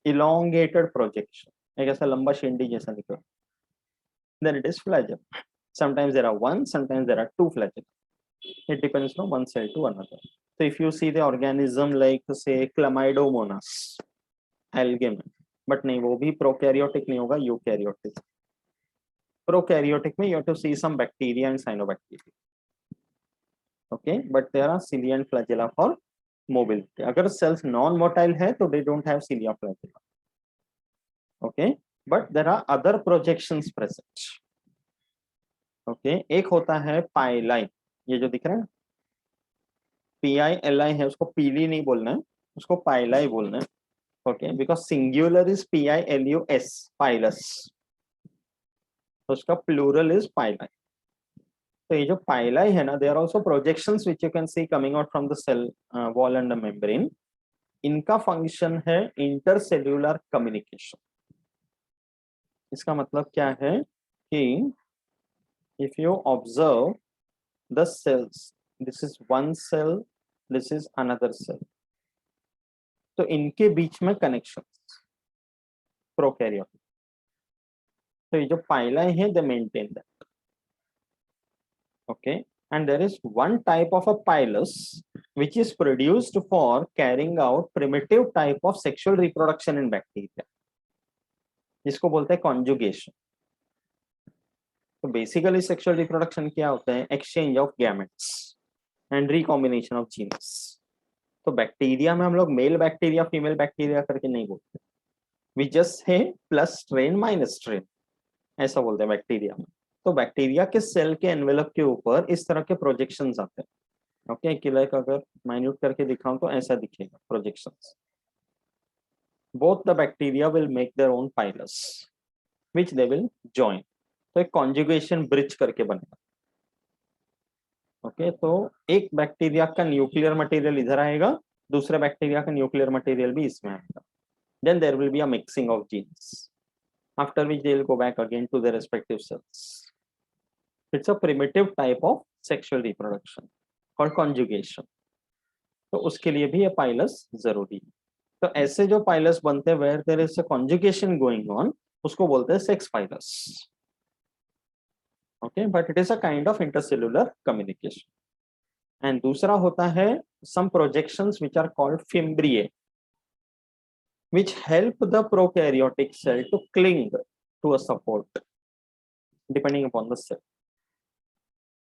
elongated projection, एक ऐसा लंबा शेंडी जैसा दिख रहा है. Then it is flagella. Sometimes there are one, sometimes there are two flagella. It depends from one cell to another. So if you see the organism like say Chlamydomonas, algae, but नहीं वो भी prokaryotic नहीं होगा, eukaryotic. Prokaryotic में you have to see some bacteria and cyanobacteria. Okay, but there are cilia and flagella for mobility. अगर cells non-motile है तो they don't have cilia flagella. Okay, but there are other projections present. Okay, एक होता है पाइलाई, ये जो दिख रहा है PILI है, उसको पीली नहीं बोलना है, उसको पाइलाई बोलना है. Okay, because singular is PILUS, pilus, तो उसका प्लूरल इज पाइलाई. तो ये जो पाइलाई है ना, they are also projections which you can see coming out from the cell wall and the membrane. इनका फंक्शन है इंटरसेल्यूलर कम्युनिकेशन. इसका मतलब क्या है कि if you observe the cells, this is one cell, this is another cell, तो इनके बीच में connections prokaryotic. तो ये जो पाइलाई है they maintain that. Okay, and there is one type of a pilus which is produced for carrying out primitive type of sexual reproduction in bacteria, जिसको बोलते हैं conjugation. तो बेसिकली सेक्सुअल रिप्रोडक्शन क्या होता है? Exchange of gametes and recombination of genes. तो bacteria में हम लोग मेल बैक्टीरिया फीमेल बैक्टीरिया करके नहीं बोलते, वी जस्ट है प्लस स्ट्रेन माइनस स्ट्रेन ऐसा बोलते हैं बैक्टीरिया में. तो बैक्टीरिया के सेल के एनवेलप के ऊपर इस तरह के प्रोजेक्शंस आते हैं. ओके, कि लाइक अगर माइन्यूट करके दिखाऊं तो ऐसा दिखेगा projections. Both the bacteria will make their own pilus which they will join. तो एक कॉन्जुगेशन ब्रिज करके बनेगा. ओके, तो एक बैक्टीरिया का न्यूक्लियर मटेरियल इधर आएगा, दूसरे बैक्टीरिया का न्यूक्लियर मटेरियल भी इसमें आएगा. Then there will be a mixing of genes, after which they will go back again to their respective cells. It's a primitive type of sexual reproduction called conjugation. तो उसके लिए भी ये pilus जरूरी है. तो ऐसे जो पाइलस बनते हैं where there is a conjugation going on, उसको बोलते हैं sex pilus. Okay, but it is a kind of intercellular communication. And दूसरा होता है some projections which are called fimbriae, which help the prokaryotic cell to cling to a support depending upon the cell.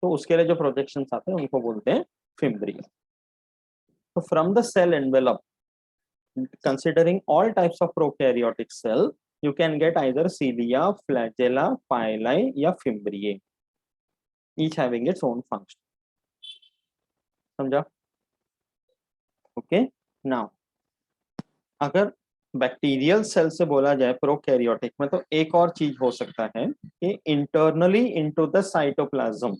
तो उसके लिए जो projections आते हैं उनको बोलते हैं fimbriae. So from the cell envelope, considering all types of prokaryotic cell, you can get either cilia, flagella, pili या fimbriae, each having its own function. समझा? ओके. नाउ अगर बैक्टीरियल सेल से बोला जाए प्रोकैरियोटिक में, तो एक और चीज हो सकता है कि internally into the cytoplasm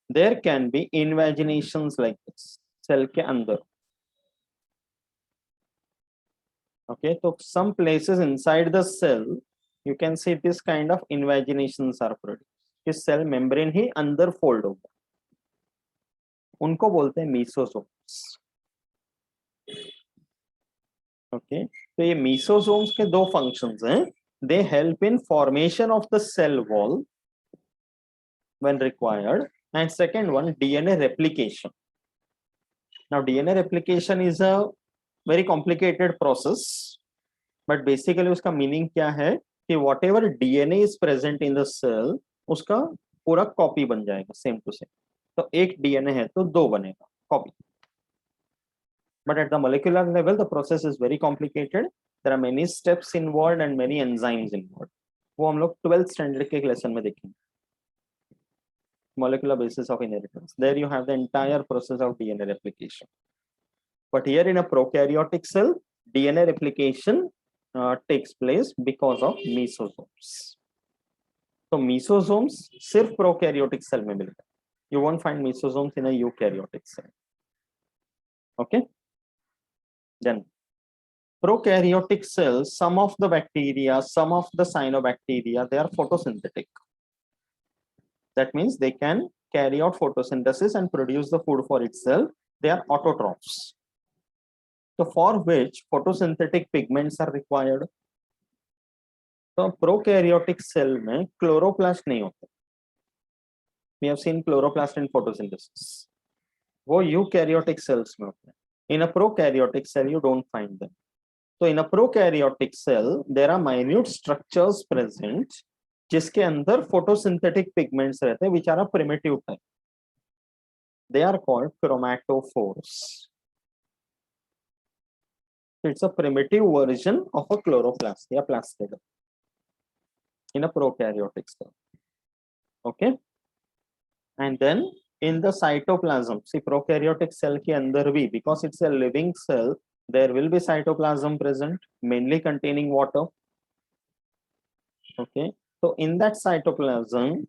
there can be invaginations like this, cell के अंदर. ओके, तो some places inside the cell you can see this kind of invaginations are produced. कि सेल मेम्ब्रेन ही अंदर फोल्ड होगा, उनको बोलते हैं मीसोसोम्स. ओके, तो ये मीसोसोम्स के दो फंक्शंस हैं. They help in formation of the cell wall when required, and second one DNA replication. Now DNA replication is a very complicated process, but basically उसका meaning क्या है कि whatever DNA is present in the cell उसका पूरा copy बन जाएगा same to same. तो एक DNA है तो दो बनेगा copy. But at the molecular level, the process is very complicated. There are many steps involved and many enzymes involved. वो हम लोग 12th standard के lesson में देखेंगे. Molecular basis of inheritance. There you have the entire process of DNA replication. But here in a prokaryotic cell, DNA replication takes place because of mesosomes. So mesosomes सिर्फ prokaryotic cell में मिलता है. You won't find mesosomes in a eukaryotic cell. Okay. Then prokaryotic cells, some of the bacteria, some of the cyanobacteria, they are photosynthetic. That means they can carry out photosynthesis and produce the food for itself. They are autotrophs. So for which photosynthetic pigments are required. So prokaryotic cell में chloroplast नहीं होते. We have seen chloroplast in photosynthesis. वो eukaryotic cells में होते हैं. In a prokaryotic cell you don't find them. So in a prokaryotic cell there are minute structures present जिसके अंदर photosynthetic pigments रहते हैं, which are a primitive type. They are called chromatophores. It's a primitive version of a chloroplast या plastid in a prokaryotic cell. Okay. And then in the cytoplasm, see prokaryotic cell के अंदर भी, because it's a living cell, there will be cytoplasm present, mainly containing water. Okay. So in that cytoplasm,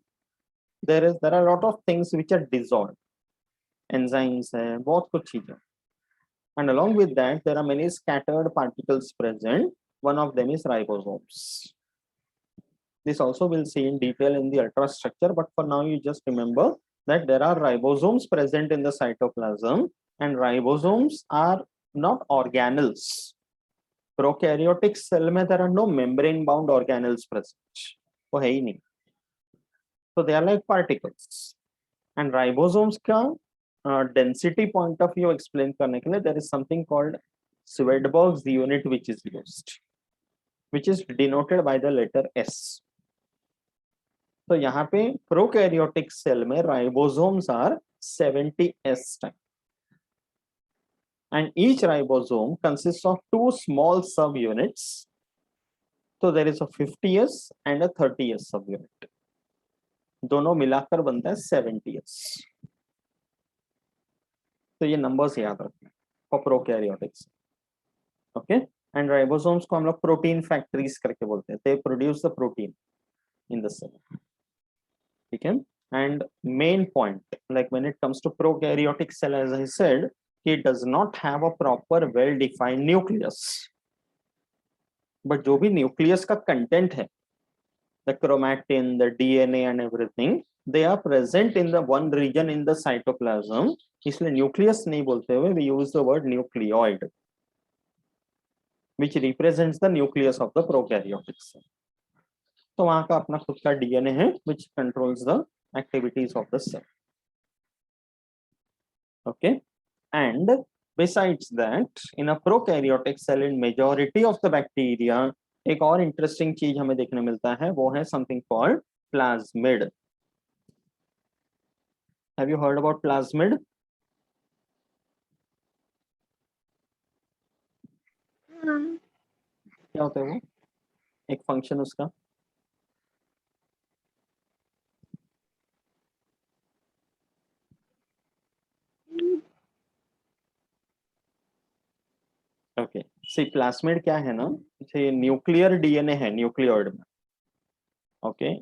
there are a lot of things which are dissolved. Enzymes है, बहुत कुछ चीजें. And along with that, there are many scattered particles present. One of them is ribosomes. This also we'll see in detail in the ultrastructure, but for now you just remember that there are ribosomes present in the cytoplasm, and ribosomes are not organelles. Prokaryotic cell में there are no membrane bound organelles present. वो है ही नहीं. So they are like particles. And ribosomes का density point of view explain करने के लिए there is something called Swedborg's unit which is used, which is denoted by the letter S. तो यहाँ पे prokaryotic cell में ribosomes are 70S type, and each ribosome consists of two small subunits. So there is a 50S and a 30S subunit. दोनों मिलाकर बनता है 70S. तो ये नंबर्स याद रखना for prokaryotics. Okay. And ribosomes को हम लोग प्रोटीन फैक्ट्रीज करके बोलते हैं. They produce the protein in the cell. ठीक है. And main point, like when it comes to prokaryotic cell, as I said, it does not have a proper well defined nucleus, but जो भी nucleus का content है, the chromatin, the DNA and everything, they are present in the one region in the cytoplasm. इसलिए nucleus नहीं बोलते हुए we use the word nucleoid. which represents the nucleus of the prokaryotic cell. तो वहां का अपना खुद का डीएनए है which controls the activities of the cell. Okay, and besides that, in a prokaryotic cell, in majority of the bacteria, एक और interesting चीज हमें देखने मिलता है, वो है something called plasmid. Have you heard about plasmid? हाँ क्या होता है वो? एक फंक्शन उसका? ओके, सी प्लास्मिड क्या है ना, ये न्यूक्लियर डीएनए है न्यूक्लियोइड में. ओके,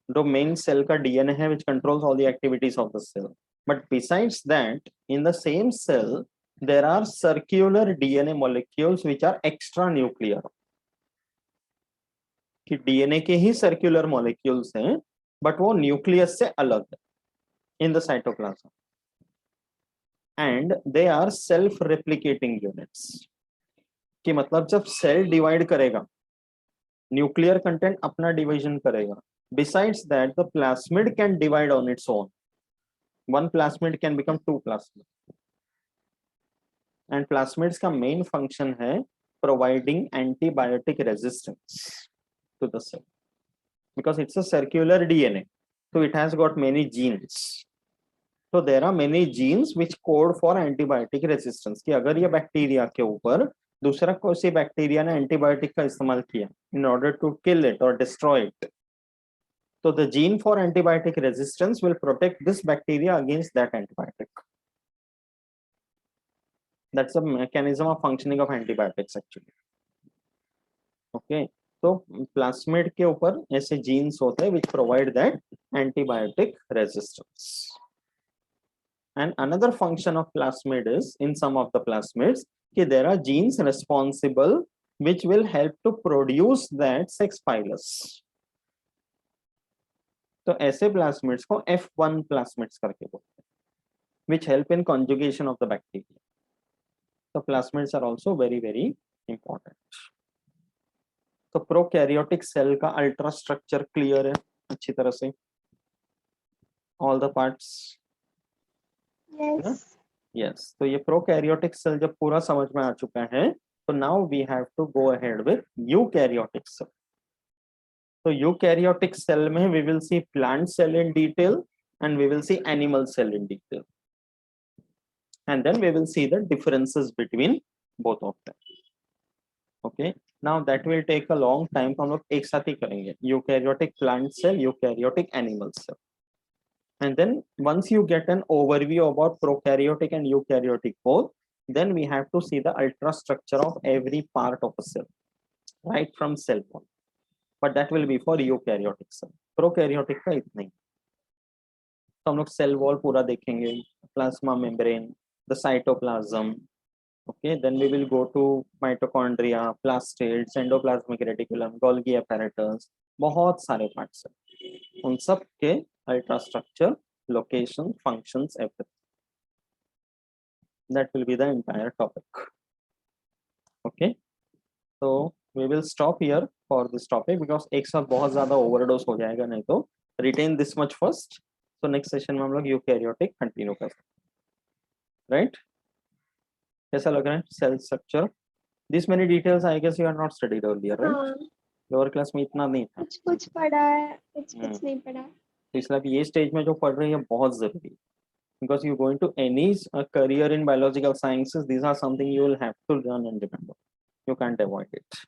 जो मेन सेल का डीएनए है which controls all the activities of the cell, but besides that in the same cell there are circular DNA molecules which are extra nuclear. कि DNA के ही circular molecules हैं but वो nucleus से अलग है in the cytoplasm, and they are self replicating units. कि मतलब जब सेल डिवाइड करेगा, न्यूक्लियर कंटेंट अपना डिवीजन करेगा. Besides that, the plasmid can divide on its own. One plasmid can become two plasmid. And plasmids का main function है providing antibiotic resistance to the cell. Because it's a circular DNA, so it has got many genes. So there are many genes which code for antibiotic resistance. कि अगर ये bacteria के ऊपर दूसरा कोई bacteria ने antibiotic का इस्तेमाल किया in order to kill it or destroy it, so the gene for antibiotic resistance will protect this bacteria against that antibiotic. That's the mechanism of functioning of antibiotics actually. Okay, so plasmid के ऊपर ऐसे genes होते हैं which provide that antibiotic resistance. And another function of plasmid is, in some of the plasmids, कि there are genes responsible which will help to produce that sex pilus. तो ऐसे प्लास्मिड्स को F1 प्लास्मिड्स करके बोलते हैं, which help in conjugation of the bacteria. So plasmids are also very very important. तो prokaryotic cell का ultra structure clear है अच्छी तरह से, all the parts. yes Yes, तो ये प्रोकैरियोटिक सेल जब पूरा समझ में आ चुका है, तो now we have to go ahead with eukaryotic cell. So eukaryotic cell में we will see plant cell in detail and we will see animal cell in detail, and then we will see the differences between both of them. Okay, now that will take a long time, तो हम लोग एक साथ ही करेंगे eukaryotic plant cell, eukaryotic animal cell, and then once you get an overview about prokaryotic and eukaryotic both, then we have to see the ultrastructure of every part of a cell right from cell wall. But that will be for eukaryotic cell. Prokaryotic का इतना ही. तो हम लोग cell wall पूरा देखेंगे, plasma membrane, the cytoplasm. Okay, then we will go to mitochondria, plastids, endoplasmic reticulum, Golgi apparatus. बहुत सारे parts हैं, उन सब के ultrastructure, location, functions, everything. That will be the entire topic. Okay, so we will stop here for this topic because एक साथ बहुत ज़्यादा overdose हो जाएगा, नहीं तो retain this much first. So next session में हम लोग यूकैरियोटिक कंटिन्यू कर सकते हैं, right? कैसा लग रहा है cell structure? This many details I guess you are not studied earlier, right? हाँ लोअर क्लास में इतना नहीं था. कुछ कुछ पढ़ा है कुछ कुछ नहीं पढ़ा. तो इसलिए ये स्टेज में जो पढ़ रहे हैं बहुत जरूरी है, because you going to any career in biological sciences, these are something you will have to learn and remember. You can't avoid it.